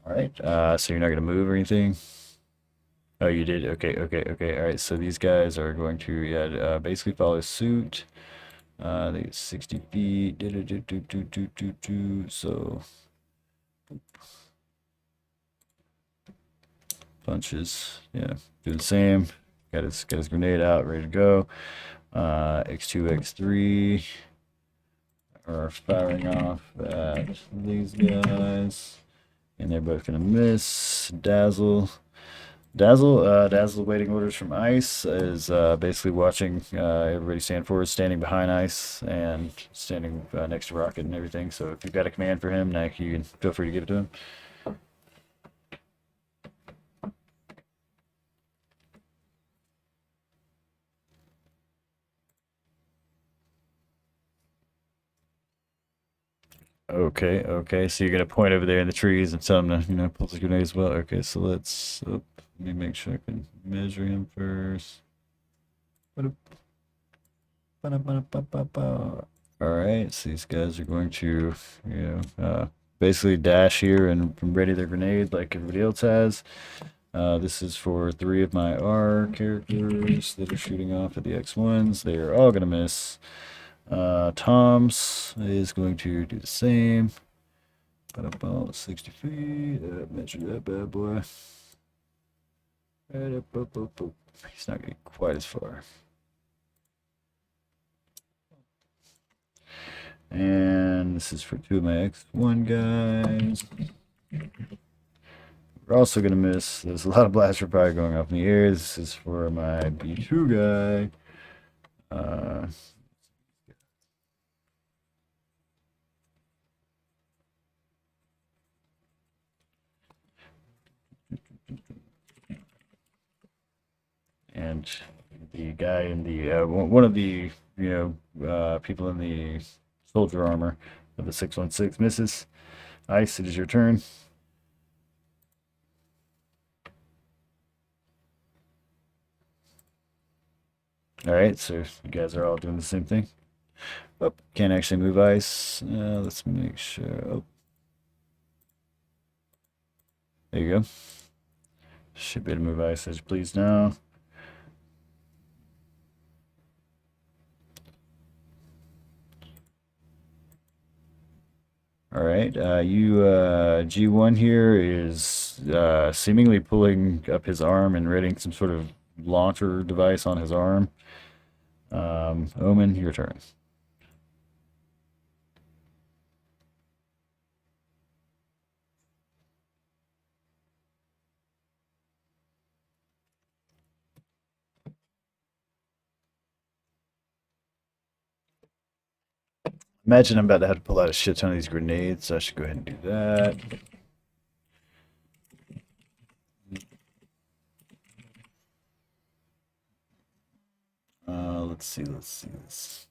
right. So you're not gonna move or anything. Oh, you did. Okay. All right. So these guys are going to basically follow suit. They get 60 feet. So punches. Yeah, do the same. Got his grenade out, ready to go. X2, X3 are firing off at these guys, and they're both gonna miss. Dazzle waiting orders from Ice is basically watching everybody stand forward, standing behind Ice, and standing next to Rocket and everything. So if you've got a command for him, Nike, you can feel free to give it to him. Okay. So you're gonna point over there in the trees and tell him to, pull his grenade as well. Okay, so let me make sure I can measure him first. All right, so these guys are going to, basically dash here and ready their grenade like everybody else has. This is for 3 of my R characters that are shooting off at the X1s. They are all gonna miss. Tom's is going to do the same. About 60 feet. Measure that bad boy. Right up. He's not getting quite as far. And this is for 2 of my X1 guys. We're also gonna miss. There's a lot of blaster fire going off in the air. This is for my B2 guy. And the guy in the one of the people in the soldier armor of the 616 misses. Ice, it is your turn. All right, so you guys are all doing the same thing. Oh, can't actually move Ice. Let's make sure. Oh, there you go. Should be able to move Ice as you please now. All right, you G1 here is seemingly pulling up his arm and readying some sort of launcher device on his arm. Omen, your turn. Imagine I'm about to have to pull out a shit ton of these grenades, so I should go ahead and do that. Let's see, let's see this.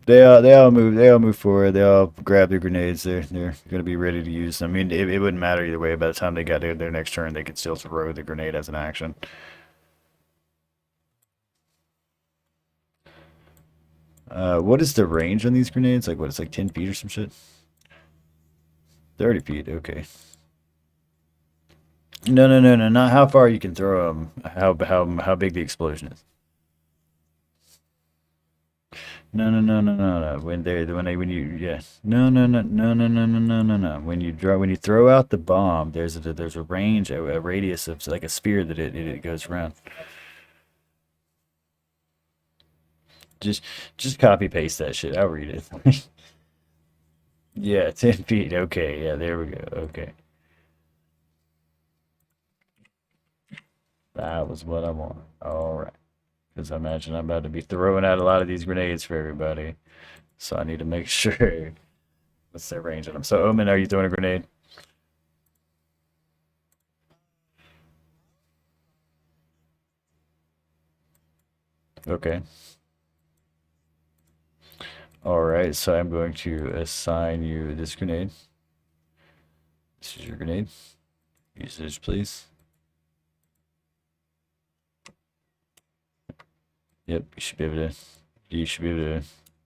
They all move forward. They all grab their grenades. They're gonna be ready to use them. I mean, it wouldn't matter either way. By the time they got their next turn, they could still throw the grenade as an action. What is the range on these grenades? Like what? It's like 10 feet or some shit. 30 feet. Okay. No, no, no, no. Not how far you can throw them. How big the explosion is. No, no, no, no, no, no. When you yeah. No, no, no, no, no, no, no, no, no, no. When you throw out the bomb, there's a range, a radius of like a spear that it goes around. Just just copy paste that shit. I'll read it. Yeah, 10 feet. Okay, yeah, there we go. Okay. That was what I want. All right. Because I imagine I'm about to be throwing out a lot of these grenades for everybody. So I need to make sure what's their range on them. So Omen, are you throwing a grenade? Okay. All right. So I'm going to assign you this grenade. This is your grenade. Usage, please. Yep. You should be able to. You should be able to.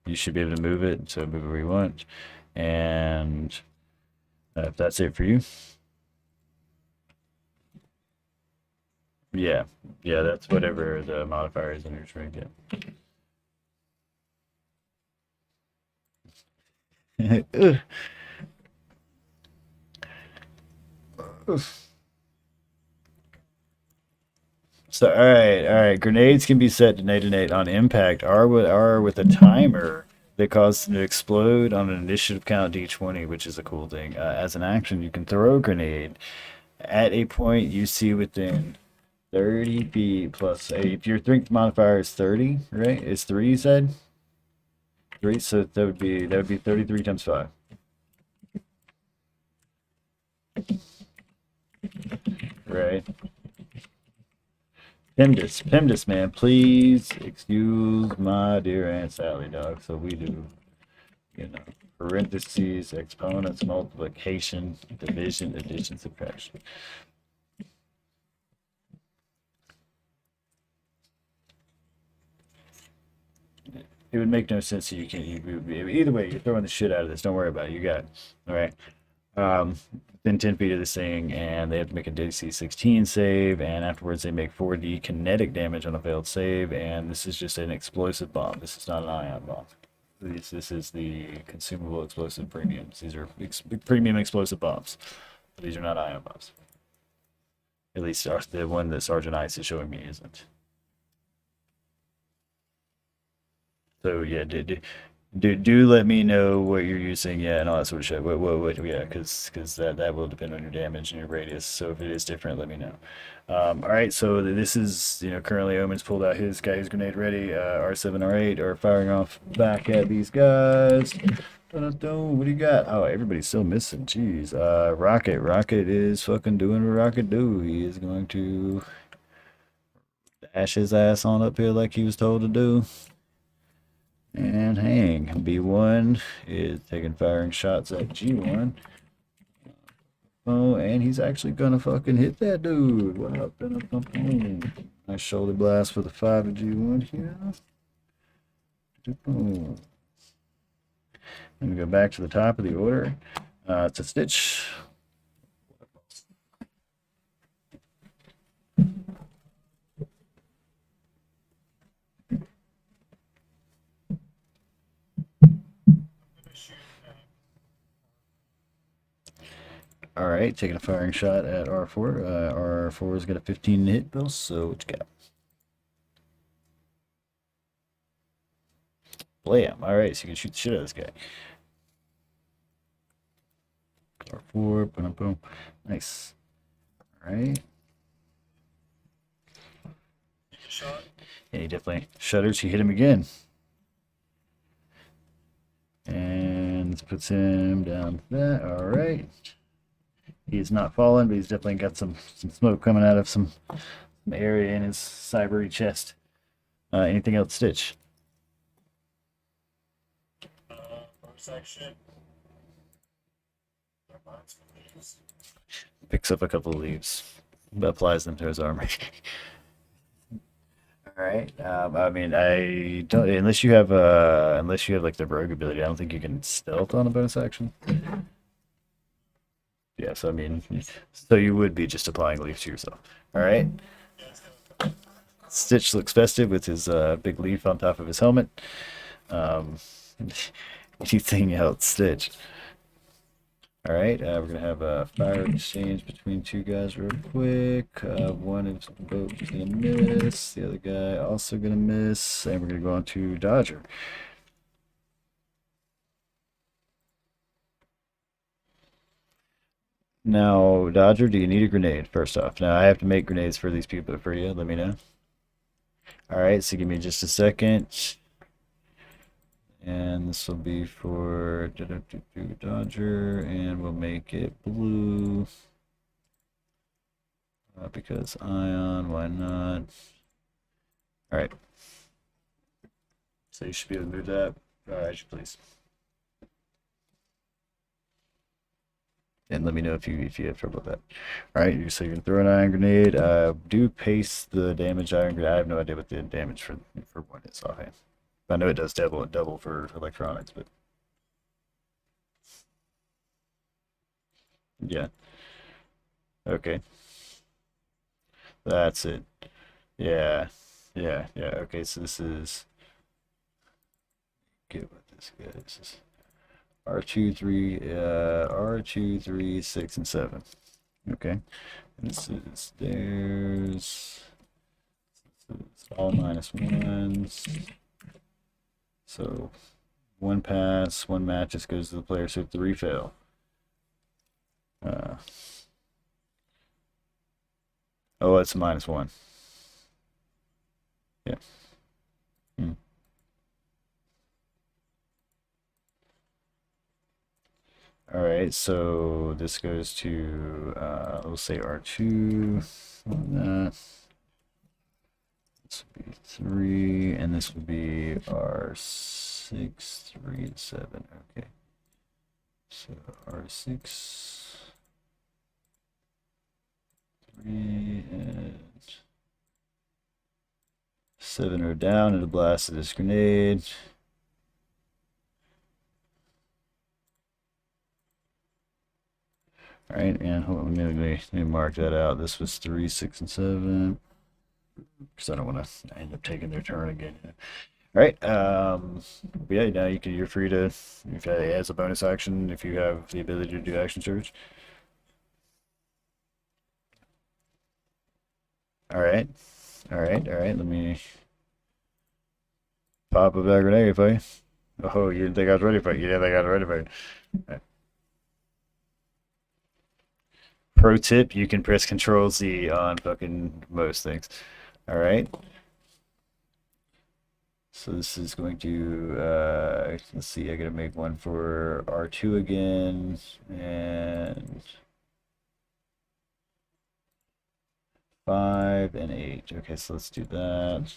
You should be able to move it. So move it where you want. And if that's it for you, yeah, yeah, that's whatever the modifier is on your string. Yeah. So, all right. Grenades can be set to detonate on impact, are with a timer that causes them to explode on an initiative count D20, which is a cool thing. As an action, you can throw a grenade at a point you see within 30 feet plus a. If your strength modifier is 30, right? It's three, you said? Three, so that would be 33 times 5. Right. PEMDAS, man, please excuse my dear Aunt Sally, dog. So we do, you know, parentheses, exponents, multiplication, division, addition, subtraction. It would make no sense. You can either way. You're throwing the shit out of this. Don't worry about it. You got it. All right. Within 10 feet of this thing, and they have to make a DC 16 save, and afterwards they make 4D kinetic damage on a failed save, and this is just an explosive bomb. This is not an ion bomb. This is the consumable explosive premiums. These are premium explosive bombs. These are not ion bombs. At least the one that Sergeant Ice is showing me isn't. So yeah, do let me know what you're using, yeah, and all that sort of shit. Yeah, because that will depend on your damage and your radius. So if it is different, let me know. All right, so this is currently Omen's pulled out got his grenade ready. R7, R8 are firing off back at these guys. What do you got? Oh, everybody's still missing. Jeez. Rocket is fucking doing what Rocket do. He is going to dash his ass on up here like he was told to do and hang. B1 is taking firing shots at G1. Oh, and he's actually gonna fucking hit that dude. Wow, nice shoulder blast for the 5 of G1 here. Boom. Let me go back to the top of the order. It's a stitch. All right, taking a firing shot at R4. R4's got a 15 hit, Bill. So what you got? Blam. All right, so you can shoot the shit out of this guy. R4, boom, boom. Nice. All right. Yeah, he definitely shudders. He hit him again. And this puts him down to that. All right. He's not fallen, but he's definitely got some smoke coming out of some area in his cybery chest. Anything else, Stitch? Section. Picks up a couple of leaves, applies them to his armor. All right. I mean, I don't unless you have like the rogue ability. I don't think you can stealth on a bonus action. Yeah. So I mean, so you would be just applying leaf to yourself. All right. Stitch looks festive with his big leaf on top of his helmet. Anything else, Stitch? All right, we're gonna have a fire exchange between two guys real quick. One is both gonna miss, the other guy also gonna miss, and we're gonna go on to Dodger. Now, Dodger, do you need a grenade? First off, now I have to make grenades for these people for you. Let me know. All right, so give me just a second. And this will be for Dodger, and we'll make it blue. Because ion, why not? All right. So you should be able to move that. All right, please. And let me know if you have trouble with that. All right, so you can throw an ion grenade. Do paste the damage ion grenade. I have no idea what the damage for one is offhand. I know it does double for electronics, but yeah. Okay. That's it. Yeah. Yeah. Okay, so this is get what this guy is. R2, 3, R2, 3, 6, and 7. Okay. And this is theirs. It's all -1s. So one pass, one match just goes to the player, so 3 fail. Oh, it's a -1. Yeah. All right, so this goes to, let's say R2 on that. This would be 3, and this would be R6, 3, and 7. Okay. So R6, 3, and 7 are down, and a blast of this grenade. All right, and hold on, let me mark that out. This was 3, 6, and 7. Because I don't want to end up taking their turn again. All right. But yeah, now you're free to, if as a bonus action, if you have the ability to do action surge. All right. Let me pop up that grenade for you. Oh, you didn't think I was ready for it? You didn't think I was ready for it? Right. Pro tip: you can press Control Z on fucking most things. All right. So this is going to, let's see, I gotta make one for R2 again, and 5 and 8. Okay, so let's do that.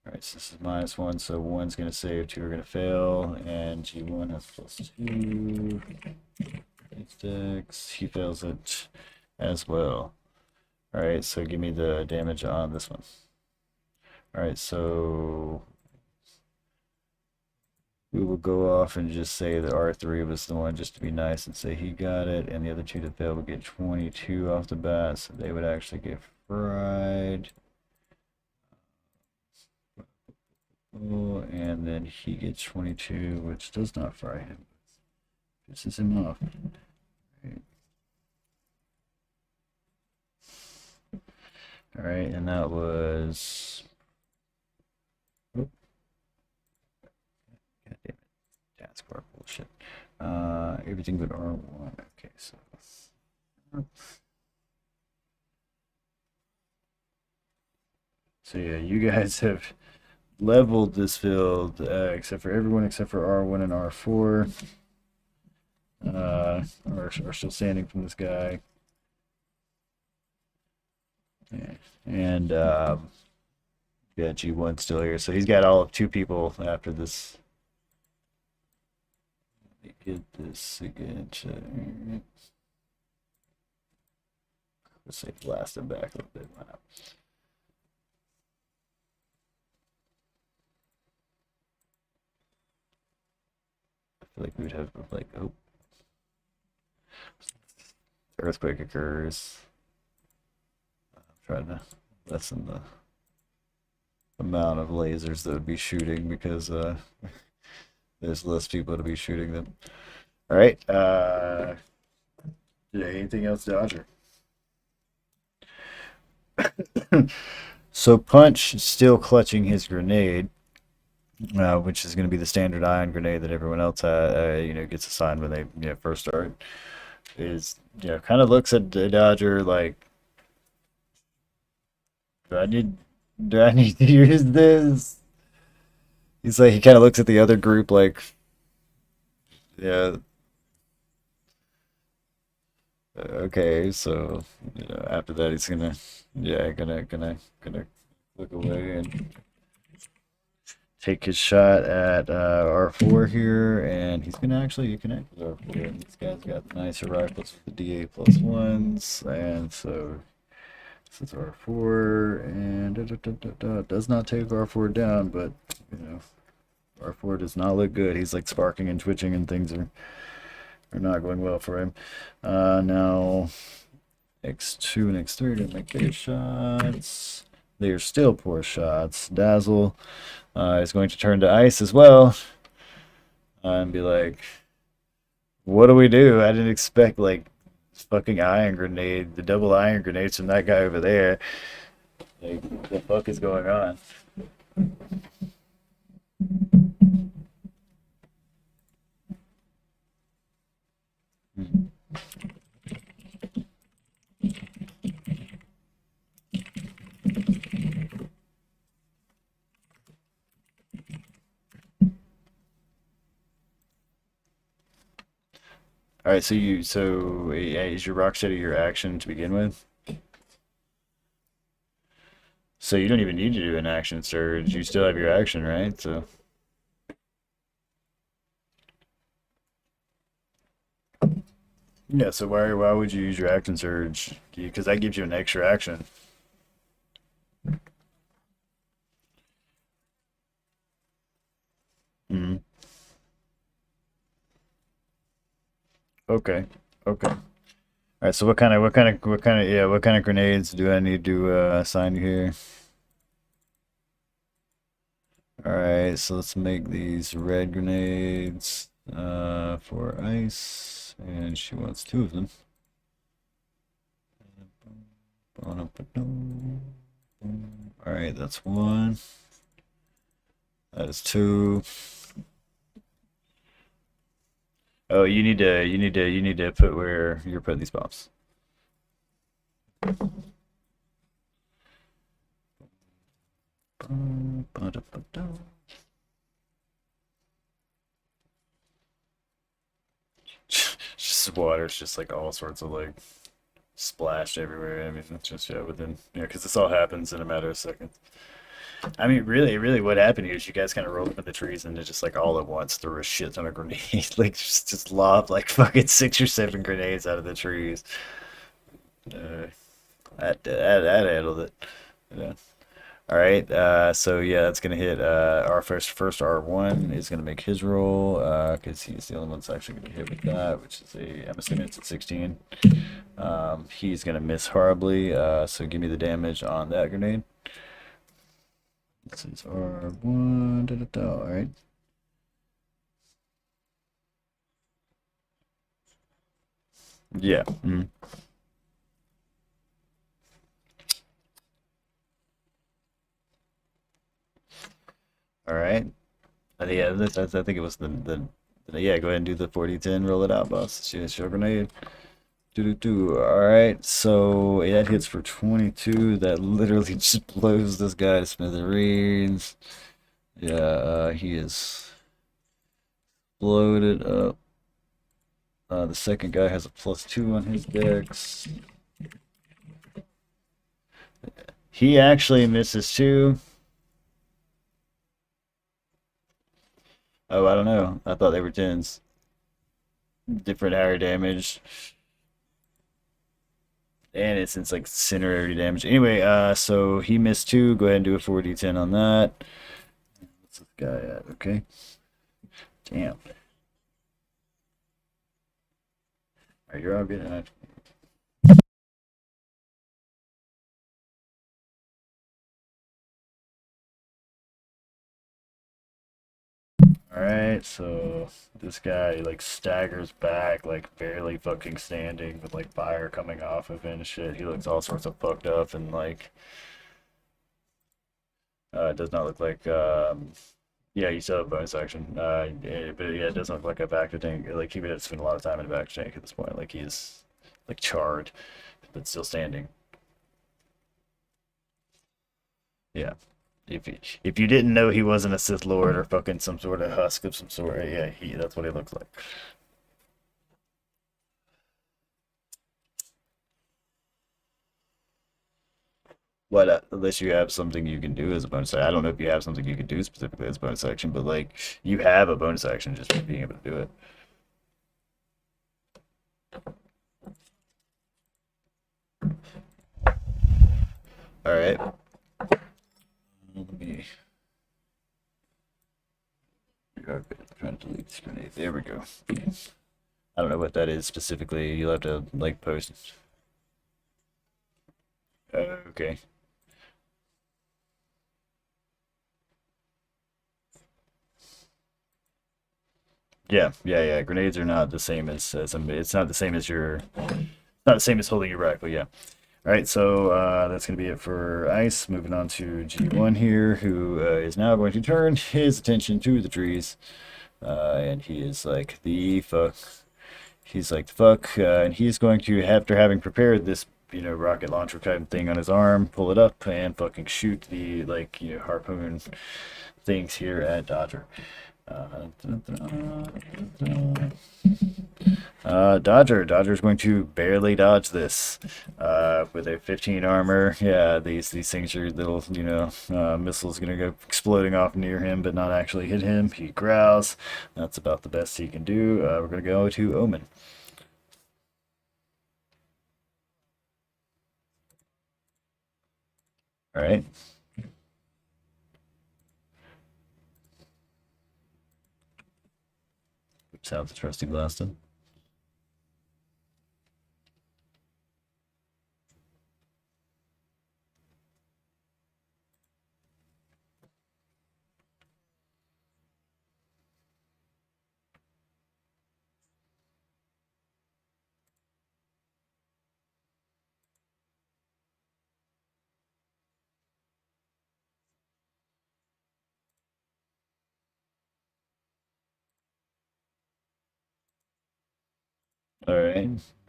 All right, so this is -1, so 1's gonna save, 2 are gonna fail, and G1 has +2. Dex, he fails it as well. All right, so give me the damage on this one. All right, so we will go off and just say that R3 was the one, just to be nice, and say he got it, and the other 2 that failed would get 22 off the bat, so they would actually get fried. Oh, and then he gets 22, which does not fry him. Pisses him off. Right. All right, and that was Everything but R1. Okay, so. So yeah, you guys have leveled this field, except for everyone except for R1 and R4. Are still standing from this guy. Yeah. And yeah, G1 still here. So he's got all of 2 people after this. Let me get this again. Let's say blast him back a little bit. Why not? I feel like we would have like, oh, earthquake occurs. I'm trying to lessen the amount of lasers that would be shooting because there's less people to be shooting them. All right. Yeah, anything else, Dodger? So Punch still clutching his grenade, which is going to be the standard ion grenade that everyone else gets assigned when they first start. Is kind of looks at the Dodger like, do I need do I need to use this? He's like he kind of looks at the other group like, yeah, okay. So after that he's gonna gonna look away and take his shot at R4 here, and he's gonna actually connect with R4. And these guys got nicer rifles with the DA plus ones, and so this is R4, and does not take R4 down, but R4 does not look good. He's like sparking and twitching, and things are not going well for him. Now X2 and X3 didn't make their shots. They are still poor shots. Dazzle is going to turn to ice as well and be like, what do we do? I didn't expect like fucking iron grenade, the double iron grenades from that guy over there. Like, what the fuck is going on? All right, so is your Rocksteady your action to begin with? So you don't even need to do an action surge. You still have your action, right? So yeah. So why would you use your action surge? Because that gives you an extra action. Hmm. Okay. Okay. All right. So what kind of grenades do I need to assign you here? All right. So let's make these red grenades for ice, and she wants 2 of them. All right, that's 1. That is 2. Oh, you need to put where you're putting these bombs. Just water. It's just like all sorts of like splashed everywhere. I mean, it's just within because this all happens in a matter of seconds. I mean, really, what happened here is you guys kind of rolled up in the trees and it just like all at once threw a shit ton of grenades, like just lobbed like fucking 6 or 7 grenades out of the trees. Uh, that handled it. Yeah. All right. So yeah, that's gonna hit our first R1 is gonna make his roll because he's the only one that's actually gonna hit with that, which is I'm assuming it's at 16. He's gonna miss horribly. So give me the damage on that grenade. This is R1. All right. Yeah. All right. Yeah, I think it was the Yeah, go ahead and do the 40-10. Roll it out, boss. It's your grenade. Do. All right, so that hits for 22. That literally just blows this guy to smithereens. Yeah, he is bloated up. The second guy has a +2 on his dex. He actually misses too. Oh, I don't know. I thought they were 10s. Different higher damage. And it's like center area damage. Anyway, so he missed 2. Go ahead and do a 4d10 on that. What's this guy at? Okay. Damn. Alright, you're all good. Alright, so this guy like staggers back, like barely fucking standing with like fire coming off of him and shit. He looks all sorts of fucked up and like it does not look like yeah, you still have a bonus action. But yeah, it doesn't look like a back to tank. Like he would spend a lot of time in a back to tank at this point. Like he's like charred, but still standing. Yeah. If you didn't know he wasn't a Sith Lord or fucking some sort of husk of some sort, yeah, that's what he looks like. What unless you have something you can do as a bonus action. I don't know if you have something you can do specifically as a bonus action, but like you have a bonus action just for being able to do it. All right. Let me. Okay, trying to delete this grenade. There we go. I don't know what that is specifically. You'll have to like post. Okay. Yeah. Grenades are not the same as it's not the same as your, not the same as holding your rifle. Yeah. All right, so that's going to be it for Ice. Moving on to G1 here, who is now going to turn his attention to the trees. And he is like, the fuck. He's like, the fuck. And he's going to, after having prepared this, rocket launcher type thing on his arm, pull it up and fucking shoot the, like, harpoon things here at Dodger. Dodger's going to barely dodge this with a 15 armor. Yeah, these things are little, missiles gonna go exploding off near him, but not actually hit him. He growls. That's about the best he can do. We're gonna go to Omen. All right. Whips out the trusty blaster. All right,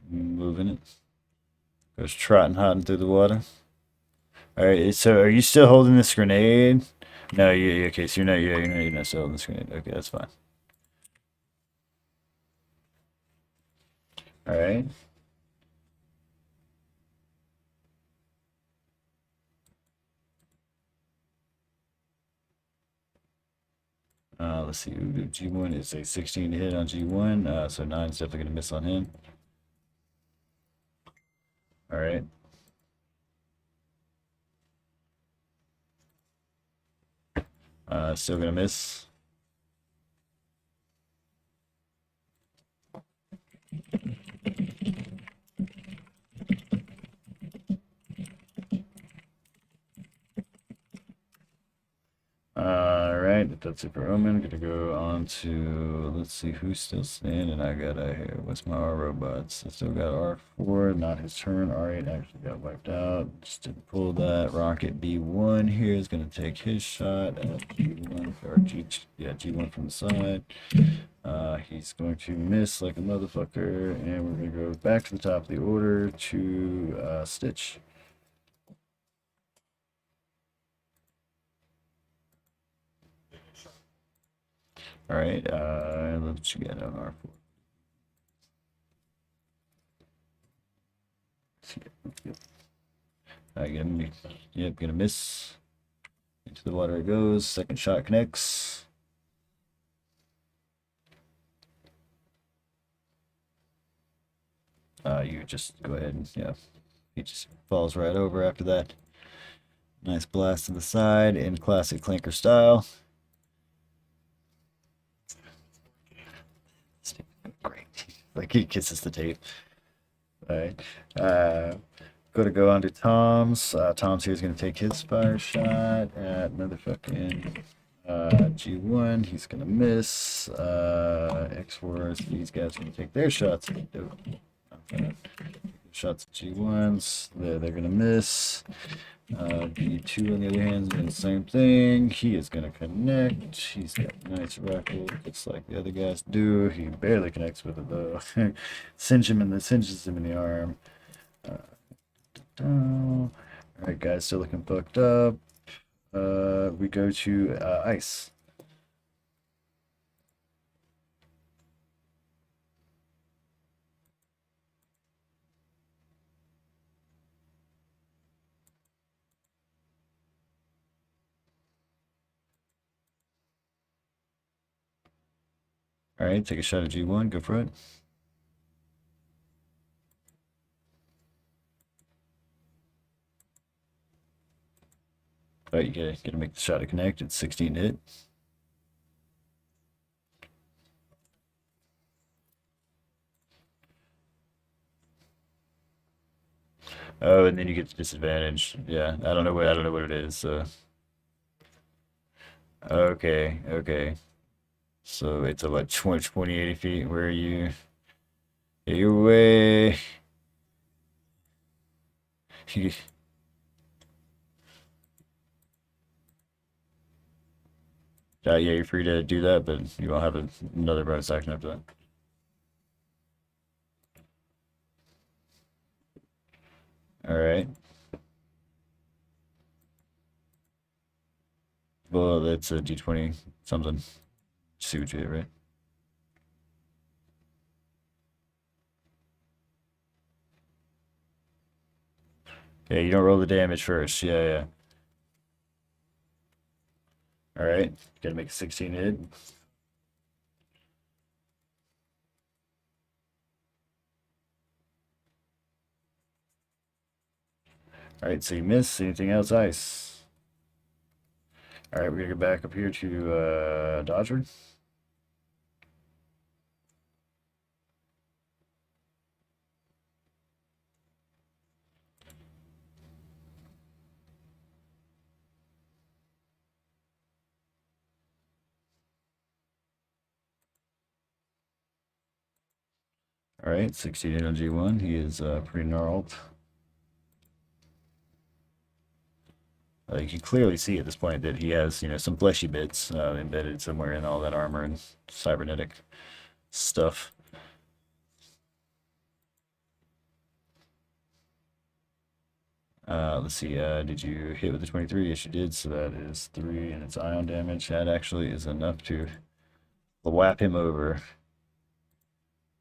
moving it. Goes trotting hot through the water. All right, so are you still holding this grenade? No, okay, so you're not, you're not still holding this grenade. Okay, that's fine. All right. Let's see. G1 is a 16 to hit on G1, so 9 is definitely gonna miss on him. All right. Still gonna miss. All right, that's it for Omen. Gonna go on to, let's see who's still standing. I got here. What's my R robots? I still got R4, not his turn. R8 actually got wiped out. Just didn't pull that. Rocket B1 here is gonna take his shot at G1 or G1 from the side. He's going to miss like a motherfucker, and we're going to go back to the top of the order to Stitch. All right, let's get on R4. Yep, gonna miss. Into the water it goes. Second shot connects. You just go ahead and, yeah, he just falls right over after that. Nice blast to the side in classic clanker style. Great. Like he kisses the tape. All right. Go on to Tom's. Tom's here is going to take his fire shot at motherfucking G1. He's going to miss. X4s. These guys are going to take their shots. Okay. Shots at G1s. They're going to miss. B2 on the other hand is doing the same thing. He is going to connect. He's got a nice rifle, just like the other guys do. He barely connects with it though. Cinches him in the arm. All right, guys, still looking fucked up. We go to ice. All right, take a shot at G1. Go for it. All right, you gotta make the shot to connect. It's 16 to hit. Oh, and then you get the disadvantage. Yeah, I don't know what it is. So okay. So it's about 20, 80 feet. Where are you? Yeah, you're way. Yeah, you're free to do that, but you won't have another bonus action after that. All right. Well, that's a D20 something. See what you hit, right? Yeah, you don't roll the damage first. Yeah. All right. Gotta make a 16 hit. All right, so you miss. Anything else? Ice. All right, we're gonna go back up here to Dodger. All right, 16 hit on G1. He is pretty gnarled. You can clearly see at this point that he has, some fleshy bits embedded somewhere in all that armor and cybernetic stuff. Let's see. Did you hit with the 23? Yes, you did. So that is 3, and it's ion damage. That actually is enough to whap him over.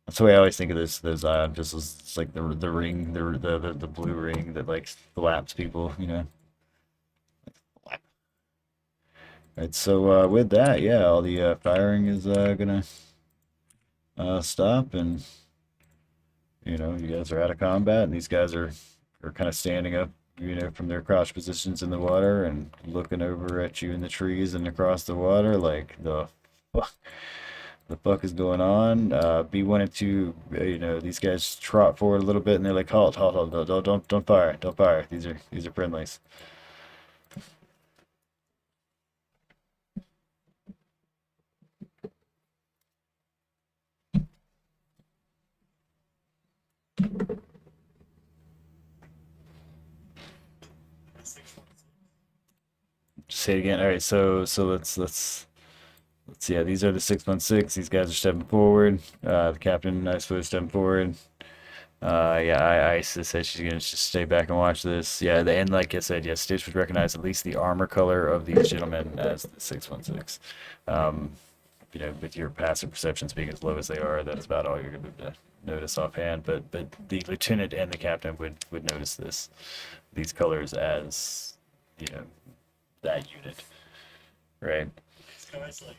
That's the way I always think of those ion pistols. It's like the ring, the blue ring that like whaps people. Right. So with that, yeah, all the firing is gonna stop, and you guys are out of combat, and these guys are kind of standing up, from their crouch positions in the water and looking over at you in the trees and across the water, like fuck, the fuck is going on? B1 and 2, these guys trot forward a little bit, and they're like, halt, don't fire, don't fire. These are friendlies. Say it again. All right, so let's So yeah, these are the 616. These guys are stepping forward. The captain, I suppose, stepping forward. Yeah, Isis said she's gonna just stay back and watch this. Yeah, and like I said, yeah, Stitch would recognize at least the armor color of these gentlemen as the 616. Um, with your passive perceptions being as low as they are, that's about all you're gonna be able to notice offhand. But the lieutenant and the captain would notice these colors as that unit, right? These guys like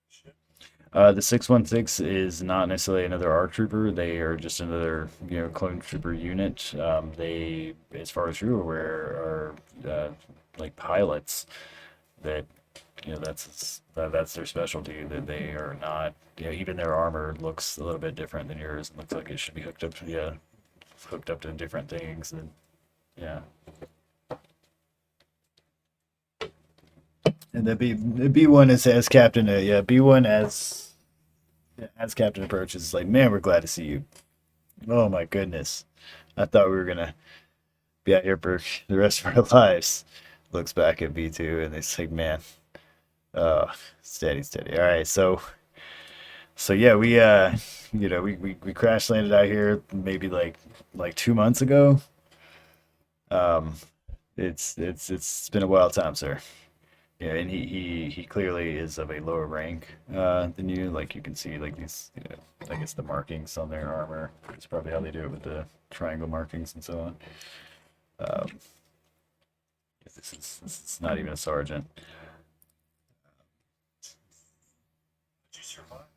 shit. The 616 is not necessarily another ARC trooper. They are just another, clone trooper unit. They, as far as you're aware, are like pilots that, that's their specialty. That they are not, even their armor looks a little bit different than yours. It looks like it should be hooked up to different things. And yeah. And the B1 is as captain. Yeah, B1 as captain approaches, it's like, man, we're glad to see you. Oh my goodness, I thought we were gonna be out here for the rest of our lives. Looks back at B2 and it's like, man, steady, steady. All right, so yeah, we crash landed out here maybe like 2 months ago. Um, it's been a wild time, sir. Yeah, and he clearly is of a lower rank than you. Like you can see, like these, I guess the markings on their armor. It's probably how they do it with the triangle markings and so on. Um, this is not even a sergeant. Did you survive?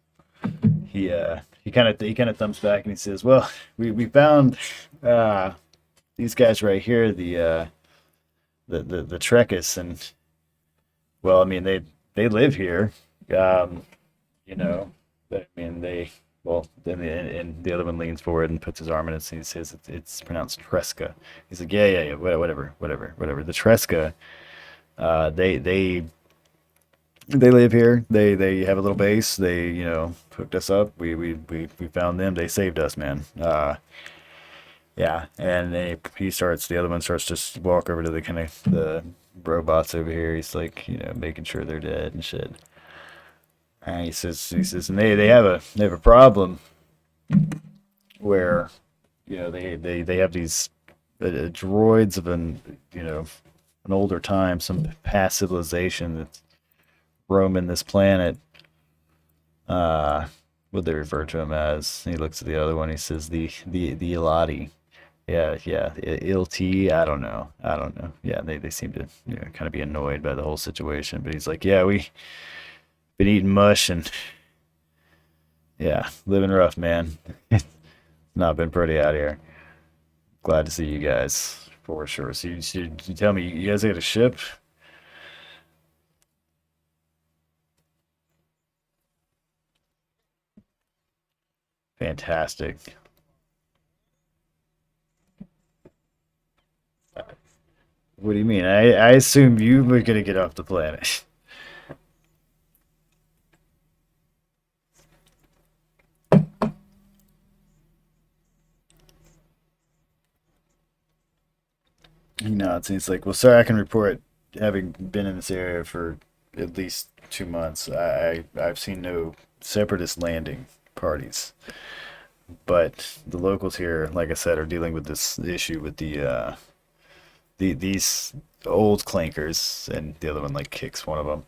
He kind of thumbs back and he says, "Well, we found these guys right here, the Trekkus, and well, I mean they live here, um, you know. But, I mean well, then and the other one leans forward and puts his arm in it and he says it's pronounced Treska. He's like, yeah, whatever. The Treska, they live here. They have a little base. They hooked us up. We found them. They saved us, man. Yeah, and the other one starts to walk over to the kind of the robots over here. He's like, making sure they're dead and shit. And he says, and they have a problem where, they have these droids of an older time, some past civilization that's roaming this planet. What they refer to him as? He looks at the other one. He says the Elati. Yeah, ILT. I don't know. Yeah, they seem to kind of be annoyed by the whole situation. But he's like, yeah, we been eating mush and yeah, living rough, man. It's not been pretty out here. Glad to see you guys for sure. So you tell me you guys got a ship? Fantastic. What do you mean? I assume you were gonna get off the planet. He nods and he's like, well, sir, I can report having been in this area for at least 2 months. I've seen no separatist landing parties, but the locals here, like I said, are dealing with this issue with these old clankers, and the other one like kicks one of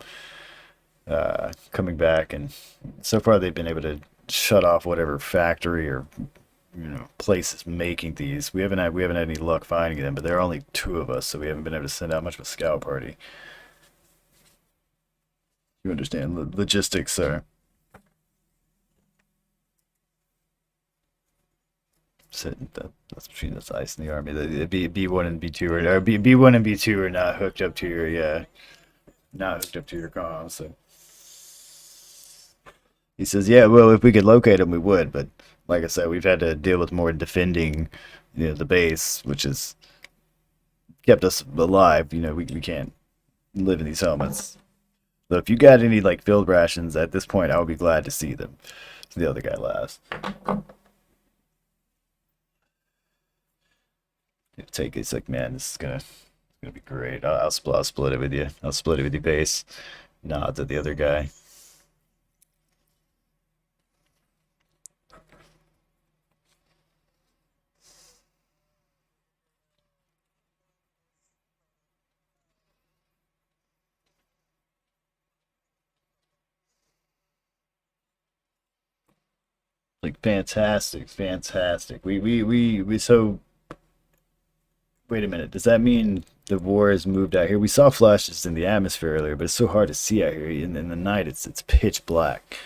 them, coming back, and so far they've been able to shut off whatever factory or place is making these. We haven't had any luck finding them, but there are only two of us, so we haven't been able to send out much of a scout party. You understand logistics, sir. That's ice in the army. The B1 and B2 B1 and B2 are not hooked up to your not hooked up to your comms. So he says, yeah, well, if we could locate them, we would. But like I said, we've had to deal with more defending, the base, which has kept us alive. We can't live in these helmets. So if you got any like field rations at this point, I would be glad to see them. So the other guy laughs. Take it's like, man, this is gonna be great. I'll split it with you. I'll split it with you, base. Nods at the other guy. Like fantastic, fantastic. We so wait a minute. Does that mean the war has moved out here? We saw flashes in the atmosphere earlier, but it's so hard to see out here. In the night, it's pitch black.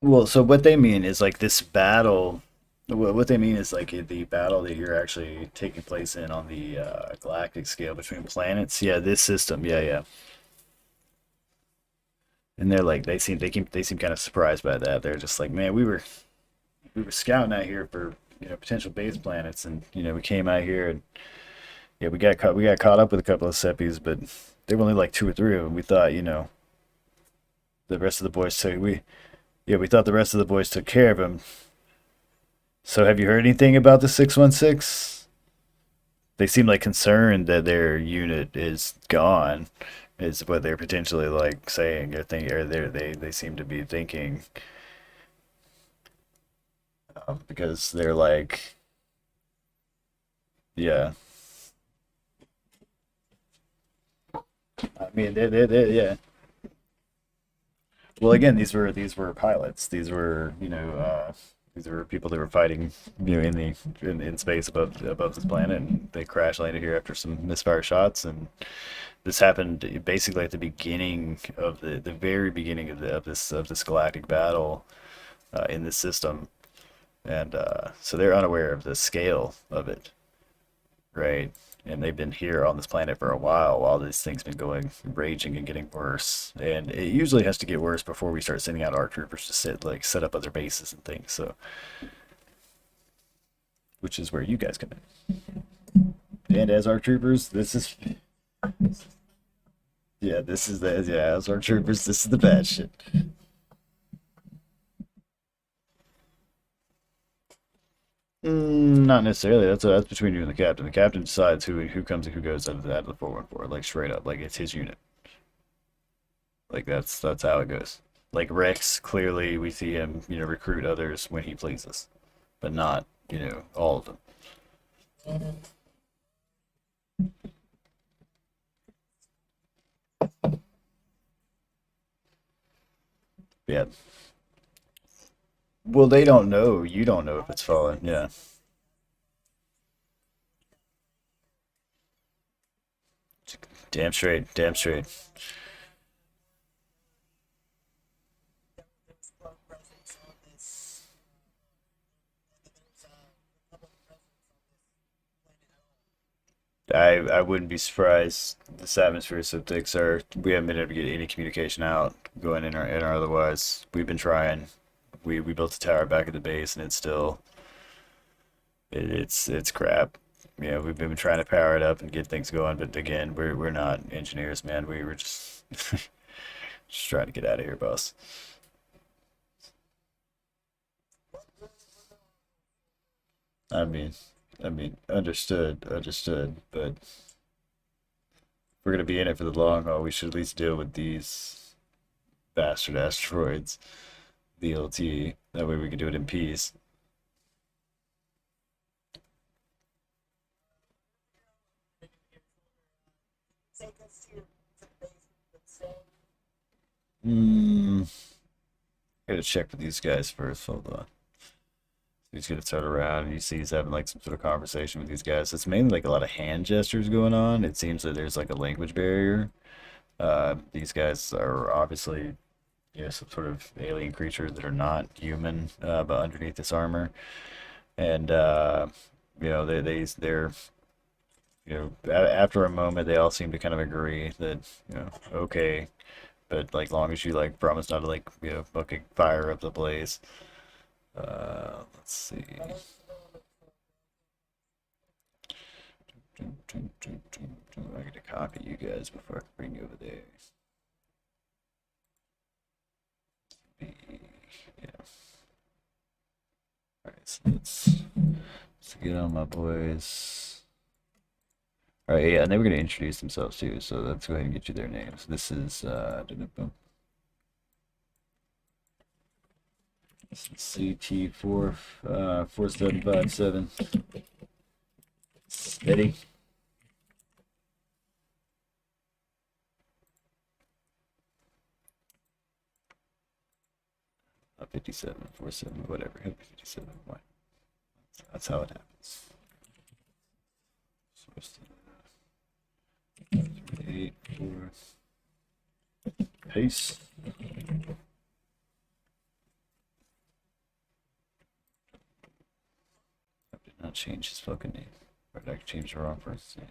Well, so what they mean is like this battle. What they mean is like the battle that you're actually taking place in on the galactic scale between planets. Yeah, this system. Yeah, yeah. And they're like they seem kind of surprised by that. They're just like, man, we were scouting out here for potential base planets, and we came out here and yeah, we got caught up with a couple of seppies, but there were only like two or three of them. We thought the rest of the boys took we yeah we thought the rest of the boys took care of them. So have you heard anything about the 616? They seem like concerned that their unit is gone. Is what they're potentially like saying or think or they seem to be thinking because they're like yeah. I mean yeah. Well, again, these were pilots. These were people that were fighting, in space above this planet, and they crash landed here after some misfire shots. And this happened basically at the beginning of the very beginning of this galactic battle in this system, and so they're unaware of the scale of it, right? And they've been here on this planet for a while this thing's been going raging and getting worse. And it usually has to get worse before we start sending out our troopers to set up other bases and things. So, which is where you guys come in. And as our troopers, this is yeah, as our troopers, this is the bad shit. Not necessarily. That's between you and the captain. The captain decides who comes and who goes out of the 414. Like straight up, like it's his unit. Like that's how it goes. Like Rex, clearly we see him, recruit others when he pleases, but not, all of them. Yeah. Well, they don't know. You don't know if it's fallen. Yeah. Damn straight. Damn straight. I wouldn't be surprised. This atmosphere is so thick, sir. We haven't been able to get any communication out going in or otherwise. We've been trying. We built a tower back at the base, and it's crap. Yeah, we've been trying to power it up and get things going, but again, we're not engineers, man. We were just just trying to get out of here, boss. I mean, understood, understood. But if we're gonna be in it for the long haul, we should at least deal with these bastard asteroids, the LT. That way we can do it in peace. Hmm. Gotta check with these guys first. Hold on. He's gonna turn around and you see he's having like some sort of conversation with these guys. It's mainly like a lot of hand gestures going on. It seems that there's like a language barrier. These guys are obviously, some sort of alien creatures that are not human, but underneath this armor. And they're after a moment they all seem to kind of agree that okay, but like long as you like promise not to like fucking fire up the place. Let's see. I gotta copy you guys before I bring you over there. Yeah. So let's get on my boys. All right, yeah, and they were gonna introduce themselves too. So let's go ahead and get you their names. This is CT4 4757. Steady. 57, 47, whatever. It'll be 57. Why? That's how it happens. So 8, 4. Paste. I did not change his fucking name. Or did I change the wrong first name?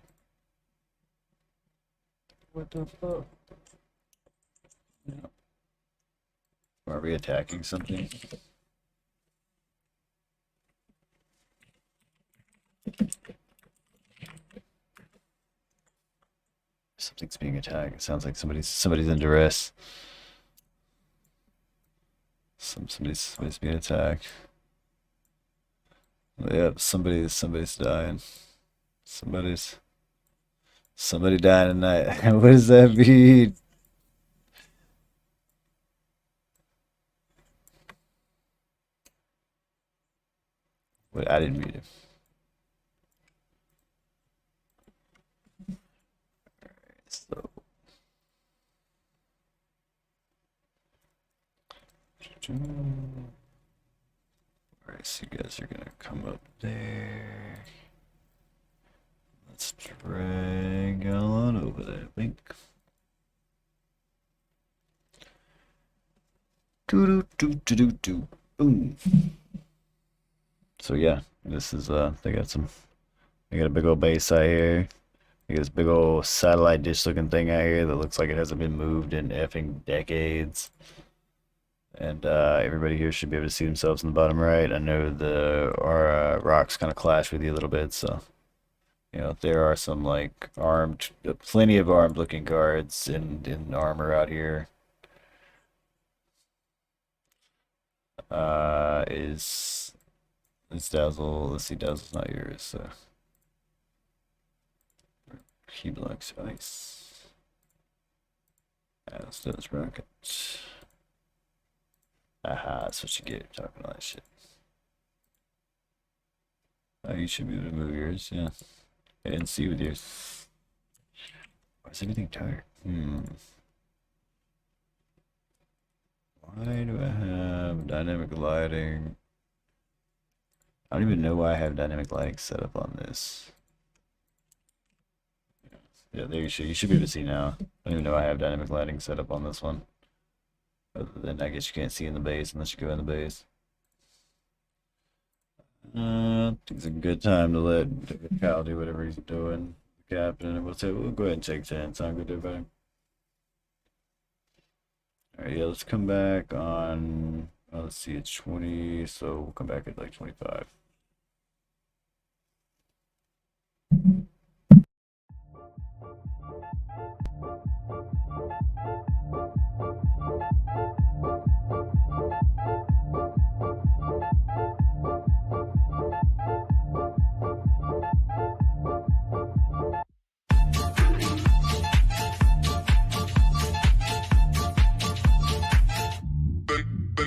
What the fuck? No. Are we attacking something? Something's being attacked. It sounds like somebody's in duress. Somebody's being attacked. Yep, somebody's dying. Somebody dying tonight. What does that mean? Wait, I didn't read it. So. Alright, so you guys are gonna come up there. Let's drag on over there, Link. Do. Boom. So yeah, this is they got a big old base out here. They got this big old satellite dish looking thing out here that looks like it hasn't been moved in effing decades. And everybody here should be able to see themselves in the bottom right. I know our rocks kind of clash with you a little bit, so you know there are some like plenty of armed looking guards in armor out here. Is Dazzle? Let's see, Dazzle's not yours, so he blocks ice. As does rocket. Aha, that's what you get talking all that shit. Oh, you should be able to move yours, yeah. I didn't see with yours. Why is everything tired? Why do I have dynamic lighting? I don't even know why I have dynamic lighting set up on this. Yeah, there you should be able to see now. I don't even know I have dynamic lighting set up on this one. Other than I guess you can't see in the base unless you go in the base. I think it's a good time to let Cal do whatever he's doing. The captain, and we'll go ahead and take 10. Sound good to everybody? Alright, yeah, let's come back on. Let's see, it's 20, so we'll come back at like 25.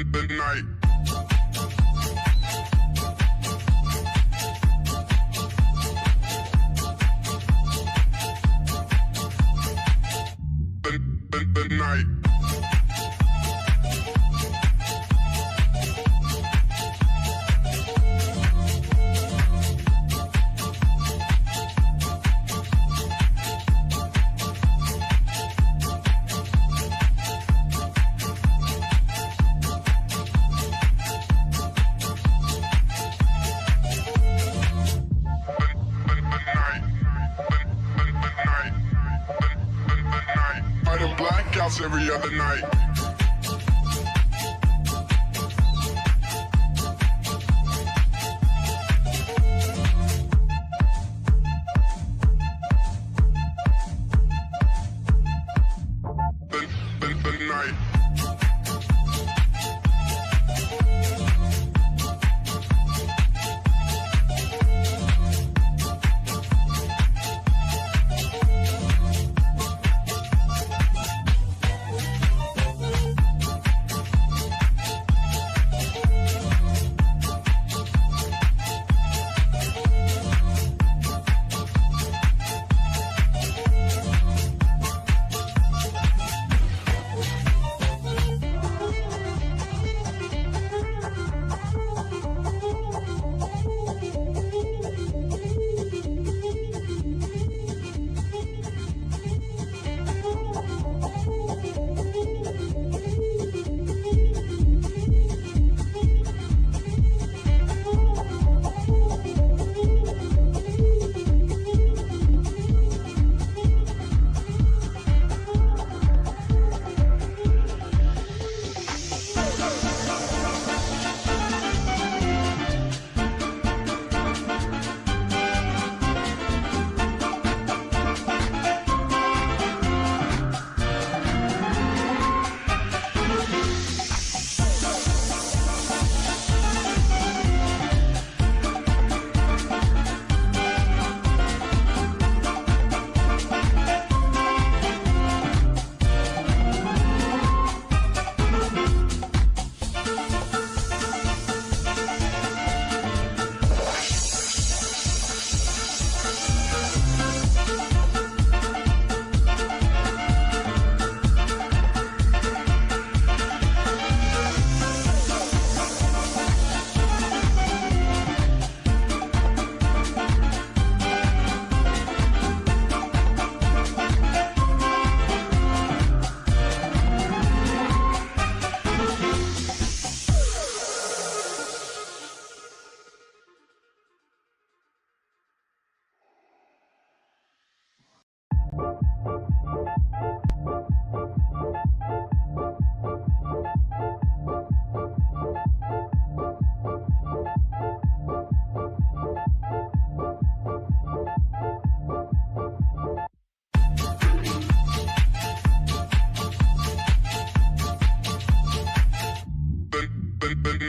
The night. The night. Blackouts every other night. The night.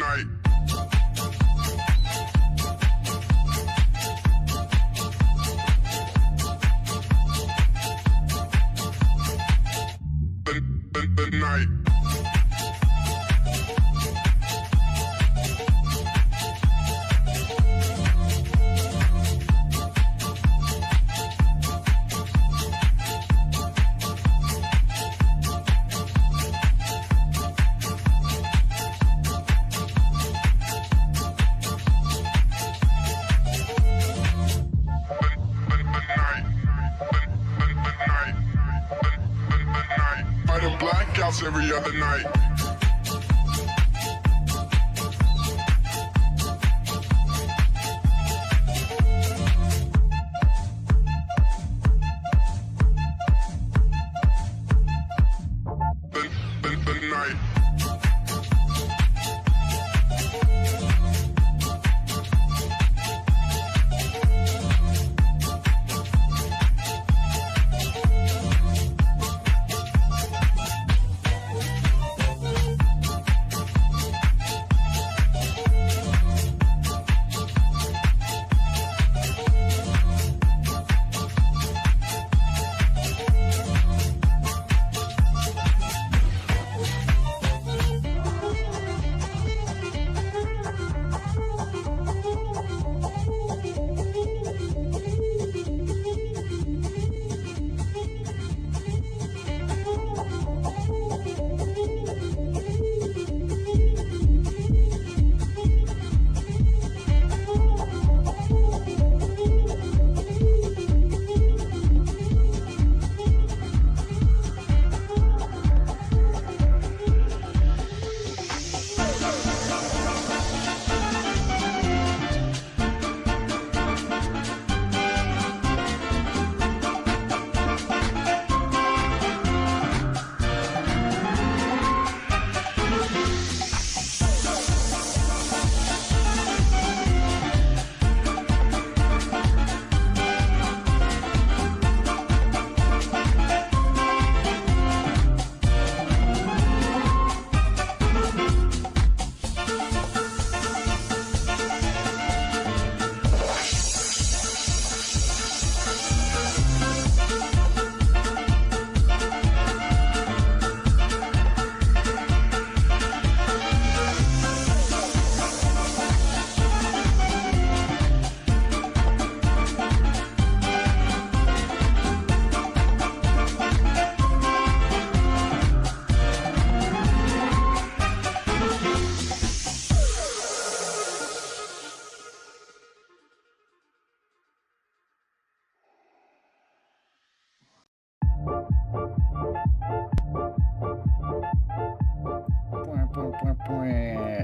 night. The night. Blackouts every other night. The night.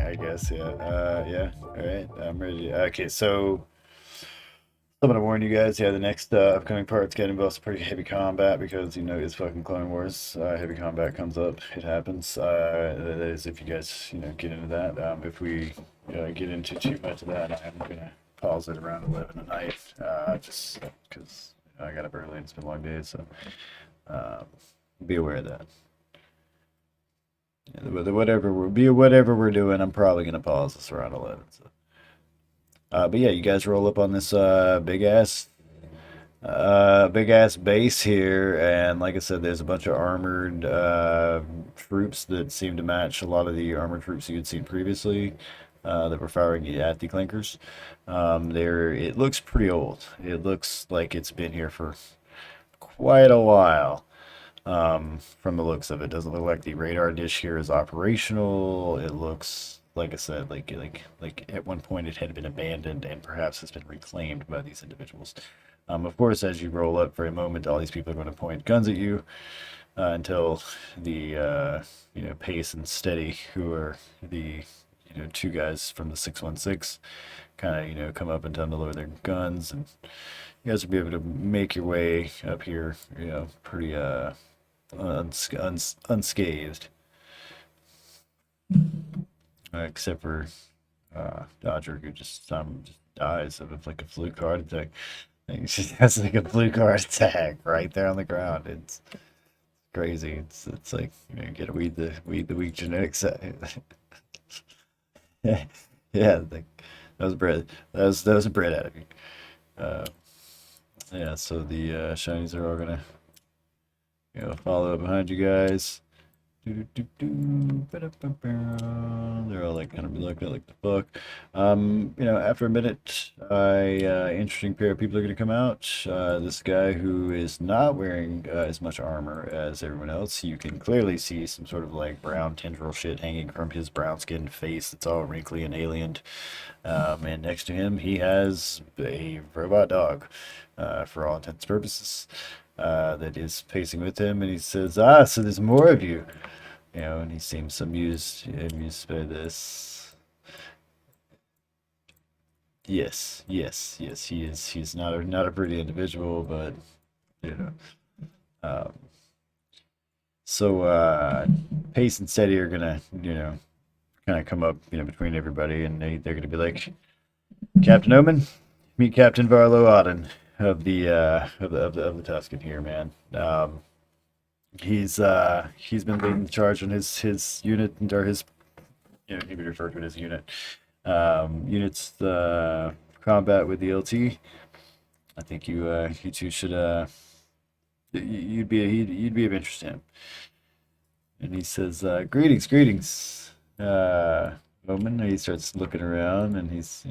I guess, yeah. Yeah. All right. I'm ready. Okay, so I'm gonna warn you guys. Yeah, the next upcoming part's gonna involve some pretty heavy combat because you know it's fucking Clone Wars. Heavy combat comes up. It happens. That is if you guys get into that. If we get into too much of that, I'm gonna pause it around 11 at night. Just because I got up early and it's been a long day, so um, be aware of that. Yeah, whatever we're doing, I'm probably gonna pause this around 11. So. But yeah, you guys roll up on this big ass base here, and like I said, there's a bunch of armored troops that seem to match a lot of the armored troops you had seen previously that were firing at the clinkers. It looks pretty old. It looks like it's been here for quite a while. From the looks of it, doesn't look like the radar dish here is operational. It looks, like I said, like at one point it had been abandoned and perhaps has been reclaimed by these individuals. Of course, as you roll up for a moment, all these people are going to point guns at you until the Pace and Steady, who are the two guys from the 616, kind of come up and tell them to lower their guns, and you guys will be able to make your way up here, pretty unscathed, except for Dodger, who just dies of like a fluke heart attack. He just has like a fluke heart attack right there on the ground. It's crazy. It's like you get to weed the weak genetics. Yeah, yeah, that was bread. That was a bread out of you. Uh, yeah, so the shinies are all gonna follow up behind you guys. Ba-da-ba-ba. They're all like kind of looking like the book. After a minute, interesting pair of people are going to come out. This guy who is not wearing as much armor as everyone else. You can clearly see some sort of like brown tendril shit hanging from his brown skinned face. It's all wrinkly and aliened. And next to him, he has a robot dog, for all intents and purposes, that is pacing with him. And he says, "Ah, so there's more of you." And he seems amused by this. Yes, yes, yes, he is. He's not a pretty individual, but you know. Um, so Pace and Steady are gonna, kind of come up, between everybody, and they're gonna be like, Captain Omen, meet Captain Varlo Auden of the Tuscan here, man. He's been leading the charge on his unit, or his, he would refer to it as a unit. Units combat with the LT. I think you two should you'd be of interest to him. And he says, "Greetings, greetings, Omen." He starts looking around, and he's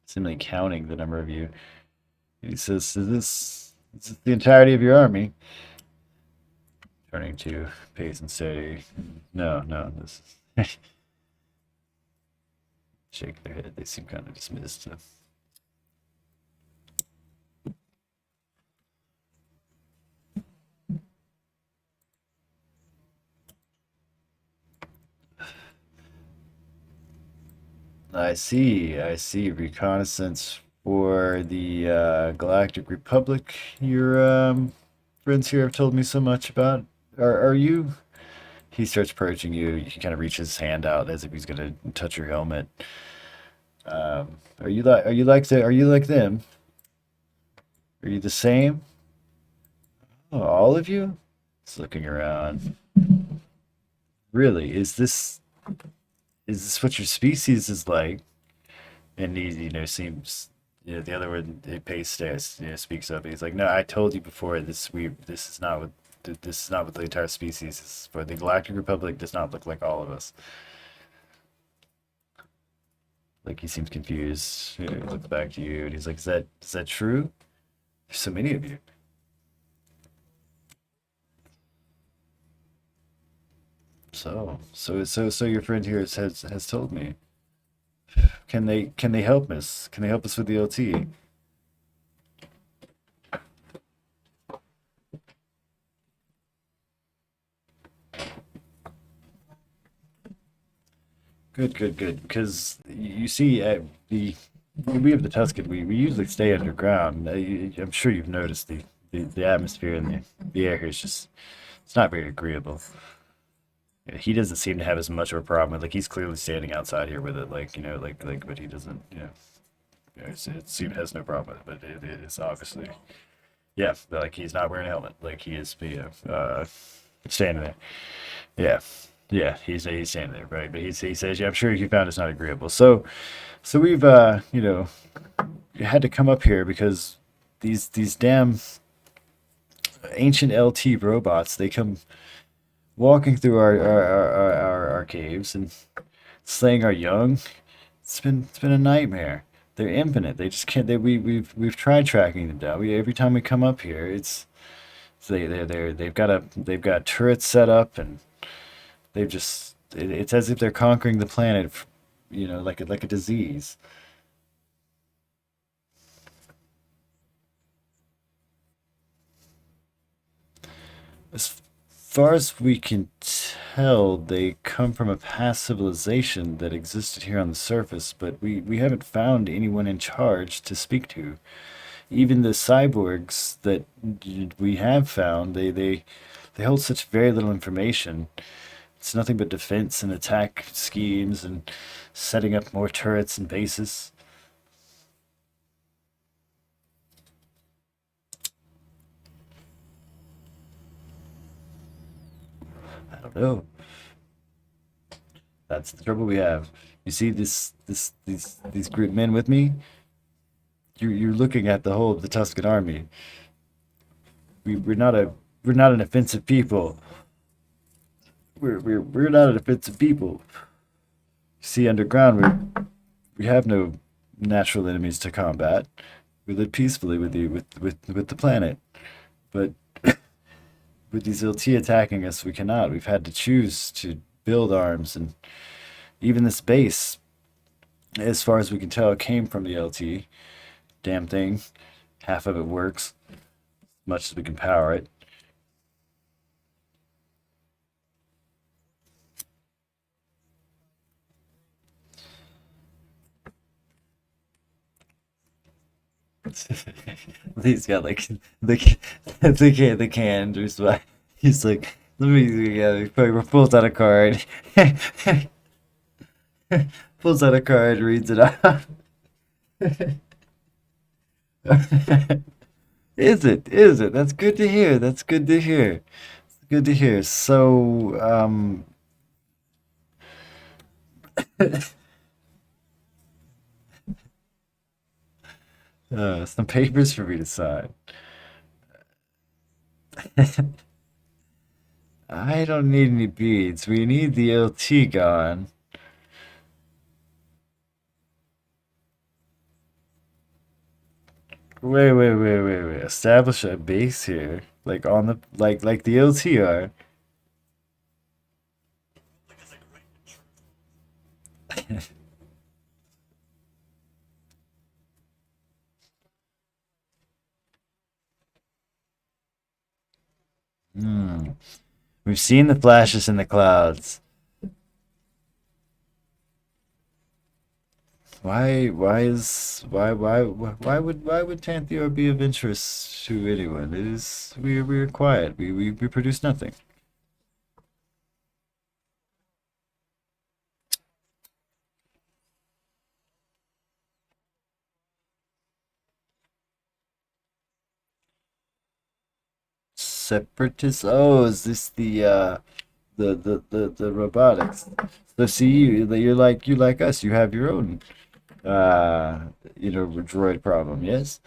seemingly counting the number of you. He says, is this the entirety of your army?" Turning to Pace and Steady. No, no, this is shake their head. They seem kind of dismissed. I see. I see. Reconnaissance for the Galactic Republic. Your friends here have told me so much about. Are you? He starts approaching you. He kind of reaches his hand out as if he's gonna touch your helmet. Are you like them? Are you the same? Oh, all of you? He's looking around. Really? Is this what your species is like? And he, seems, the other one, Pace stays, speaks up. He's like, "No, I told you before. This is not what, this is not what the entire species is. For the Galactic Republic does not look like all of us." Like he seems confused. He looks back to you, and he's like, "Is that true? There's so many of you." So your friend here has told me. Can they help us? Can they help us with the LT? Good, good, good. Because you see, the we have the Tuscan. We usually stay underground. I'm sure you've noticed the atmosphere and the air here is just it's not very agreeable. He doesn't seem to have as much of a problem with like he's clearly standing outside here with it, like but he doesn't, it seems has no problem with it. But it is obviously, yeah, like he's not wearing a helmet, like he is, standing there. Yeah, yeah, he's standing there, right? But he says, "Yeah, I'm sure you found it's not agreeable." So we've had to come up here because these damn ancient LT robots, they come walking through our caves and slaying our young. It's been a nightmare. They're infinite. They just can't. We've tried tracking them down. Every time we come up here, they've got turrets set up, and it's as if they're conquering the planet, like a disease. As far as we can tell, they come from a past civilization that existed here on the surface, but we haven't found anyone in charge to speak to. Even the cyborgs that we have found, they hold such very little information. It's nothing but defense and attack schemes and setting up more turrets and bases. I don't know. That's the trouble we have. You see these group men with me? You're looking at the whole of the Tuscan army. We're not a we're not an offensive people. We're not an offensive people. You see, underground we have no natural enemies to combat. We live peacefully with you with the planet. But with these LT attacking us, we cannot. We've had to choose to build arms, and even this base, as far as we can tell, came from the LT. Damn thing. Half of it works, as much as we can power it. He's got like the can just by he's like let me yeah he pulls out a card pulls out a card reads it out. Is it that's good to hear, that's good to hear, good to hear. So some papers for me to sign. I don't need any beads, we need the LT gone. Wait. Establish a base here, like on the like the LTR. Like it's like right in truth. Hmm. We've seen the flashes in the clouds. Why would Tanthior be of interest to anyone? It is we're quiet. We produce nothing. Separatists. Oh, is this the robotics? So see you're like us. You have your own droid problem. Yes.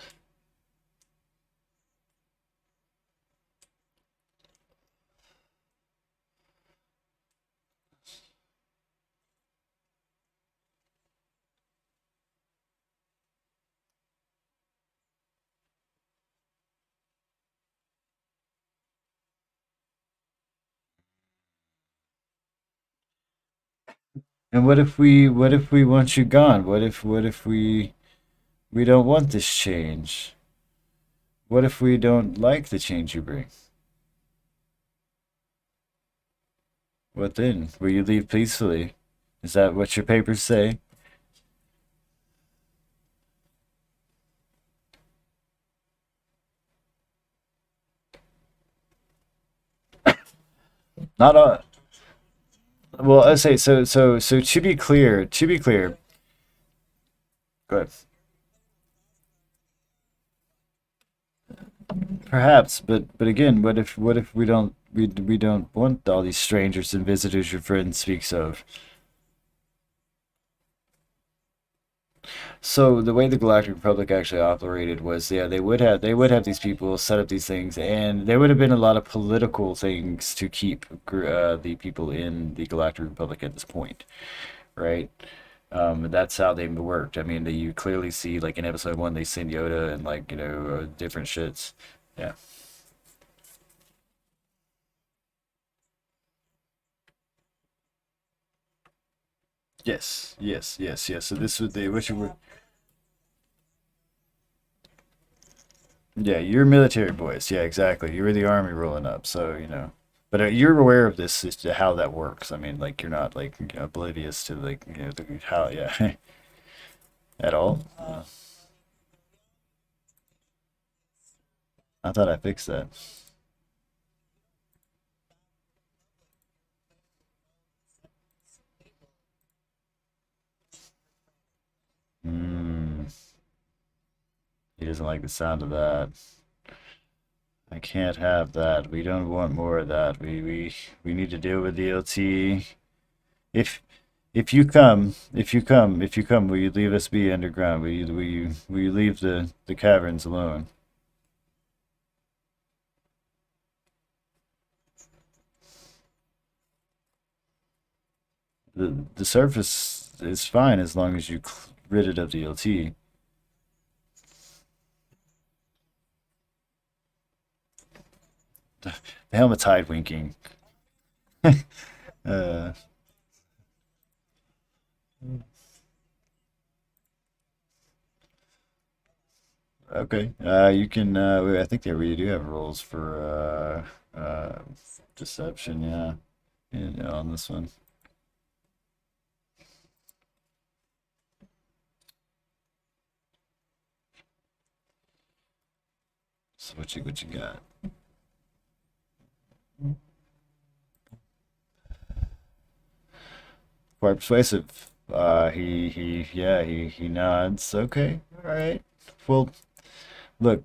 And what if we want you gone? What if we don't want this change? What if we don't like the change you bring? What then? Will you leave peacefully? Is that what your papers say? Not all. Well, I say so. To be clear. Good. Perhaps, but again, what if we don't want all these strangers and visitors your friend speaks of? So the way the Galactic Republic actually operated was, yeah, they would have these people set up these things, and there would have been a lot of political things to keep the people in the Galactic Republic at this point, right? That's how they worked. I mean, you clearly see like in episode one they send Yoda and like different shits. Yeah. Yes. So this was the what you were. Yeah, you're military boys. Yeah, exactly. You were the army rolling up, so But you're aware of this as to how that works. I mean, like you're not like oblivious to like how yeah at all. I thought I fixed that. Hmm. He doesn't like the sound of that. I can't have that. We don't want more of that. We need to deal with the LT. If if you come, will you leave us be underground? Will you leave the caverns alone? The surface is fine as long as you rid it of the LT. The helmet's hide winking. Uh, okay. You can. I think they really do have rules for deception. Yeah, yeah, on this one. So what you got? Quite persuasive. He nods. Okay, all right. Well, look,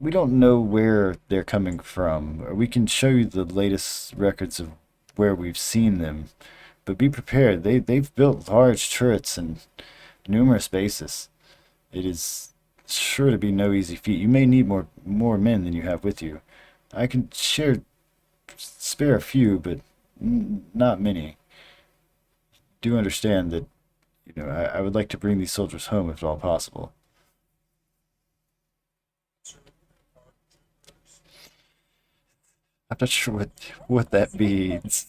we don't know where they're coming from. We can show you the latest records of where we've seen them, but be prepared. They've built large turrets in numerous bases. It is sure to be no easy feat. You may need more men than you have with you. I can spare a few, but not many. Do understand that I would like to bring these soldiers home if at all possible. I'm not sure what that means.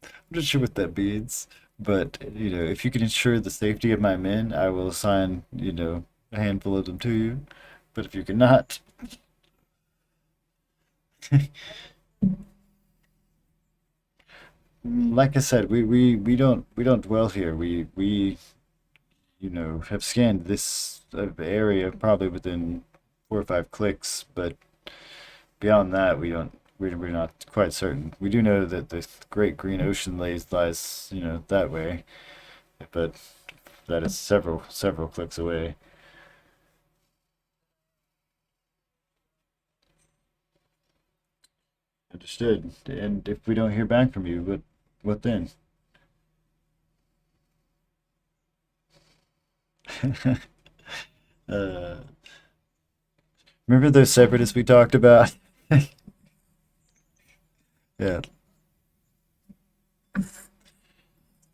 I'm not sure what that means, but if you can ensure the safety of my men, I will assign a handful of them to you. But if you cannot, like I said, we don't dwell here. We have scanned this area probably within 4 or 5 clicks, but beyond that, we don't. We're not quite certain. We do know that the Great Green Ocean lies that way, but that is several clicks away. Understood. And if we don't hear back from you, what then? uh, Remember those separatists we talked about? Yeah.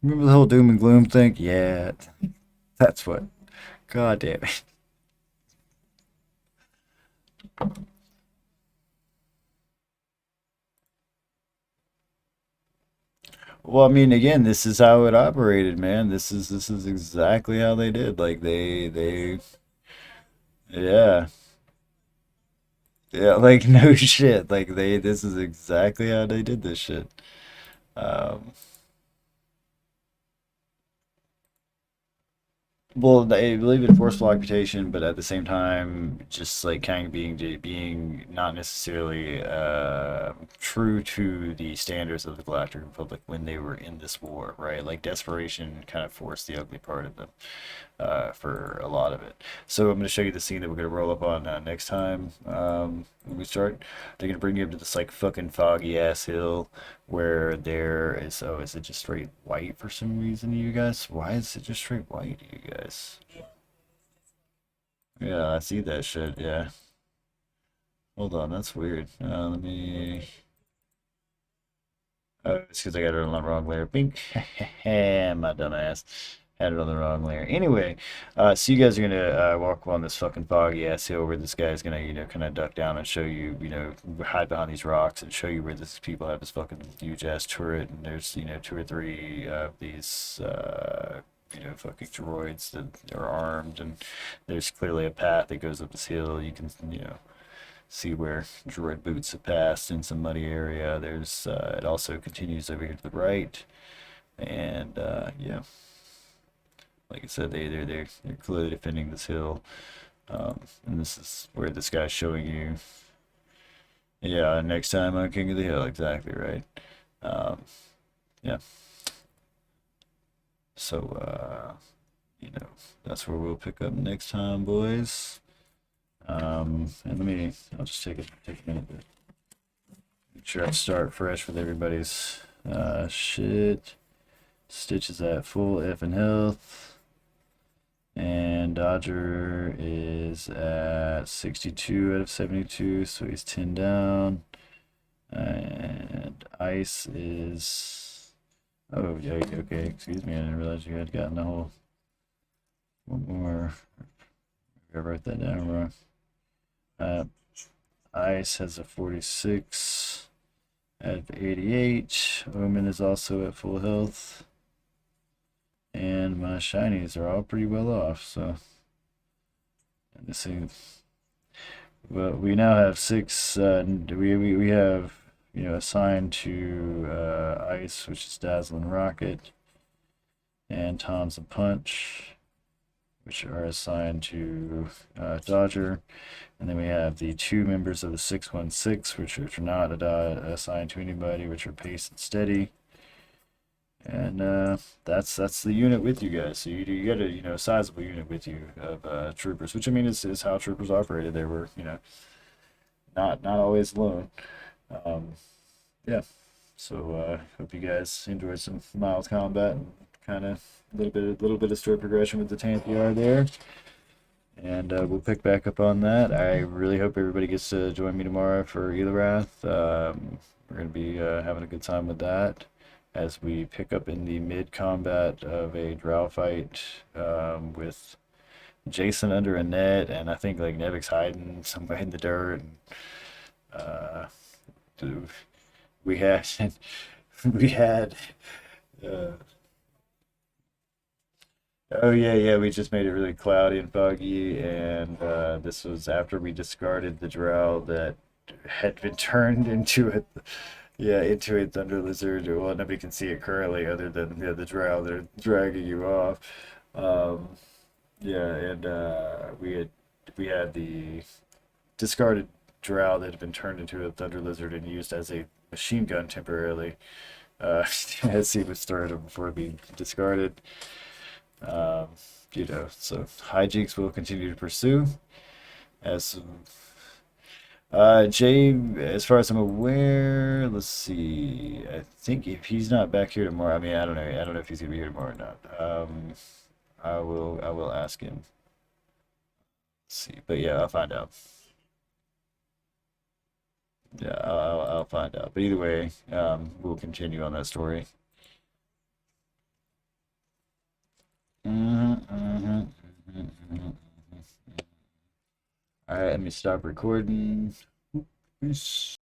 Remember the whole doom and gloom thing? Yeah, that's what. God damn it. Well, I mean, again, this is how it operated, man. This is exactly how they did. Like yeah, yeah, like no shit. Like this is exactly how they did this shit. Um, Well, they believe in forceful occupation, but at the same time, just like kind of being not necessarily true to the standards of the Galactic Republic when they were in this war, right? Like desperation kind of forced the ugly part of them for a lot of it. So I'm going to show you the scene that we're going to roll up on next time when we start. They're going to bring you up to this like fucking foggy ass hill where there is. Oh, is it just straight white for some reason, you guys? Why is it just straight white, you guys? Yeah, I see that shit. Yeah. Hold on, that's weird. Let me. Oh, it's because I got it on the wrong layer. Bink. My dumb ass. Had it on the wrong layer. Anyway, so you guys are gonna walk on this fucking foggy ass hill where this guy's gonna, kind of duck down and show you, hide behind these rocks and show you where these people have this fucking huge ass turret, and there's, two or three of these, fucking droids that are armed, and there's clearly a path that goes up this hill. You can, see where droid boots have passed in some muddy area. It also continues over here to the right, and yeah, like I said, they're clearly defending this hill, and this is where this guy's showing you. Yeah, next time on King of the Hill, exactly right. Um, yeah, so you know, that's where we'll pick up next time, boys. And I'll just take a minute to make sure I start fresh with everybody's shit. Stitch is at full F in health. And Dodger is at 62 out of 72, so he's 10 down. And Ice is... Oh, yeah, okay, excuse me, I didn't realize you had gotten a whole... One more. I wrote that down wrong. Ice has a 46 out of 88. Omen is also at full health. And my shinies are all pretty well off, so... Let's see. Well, we now have 6. We have, assigned to Ice, which is Dazzling Rocket, and Tom's and Punch, which are assigned to Dodger. And then we have the 2 members of the 616, which are not assigned to anybody, which are Pace and Steady. And that's the unit with you guys. So you get a sizable unit with you of troopers, which I mean is how troopers operated. They were not always alone. Yeah. So hope you guys enjoyed some mild combat and kind of a little bit of story progression with the TMPR there. And we'll pick back up on that. I really hope everybody gets to join me tomorrow for Elarath. We're going to be having a good time with that as we pick up in the mid-combat of a drow fight with Jason under a net, and I think like Nevic's hiding somewhere in the dirt. And, we had we had oh yeah, we just made it really cloudy and foggy, and this was after we discarded the drow that had been turned into a thunder lizard. Well, nobody can see it currently other than the drow that are dragging you off. Um, yeah, and we had the discarded drow that had been turned into a thunder lizard and used as a machine gun temporarily, as he was started before being discarded. Um, so hijinks will continue to pursue. As Jay, as far as I'm aware, let's see. I think if he's not back here tomorrow, I mean, I don't know. I don't know if he's gonna be here tomorrow or not. I will ask him. Let's see, but yeah, I'll find out. Yeah, I'll find out. But either way, we'll continue on that story. All right, let me stop recording. Peace.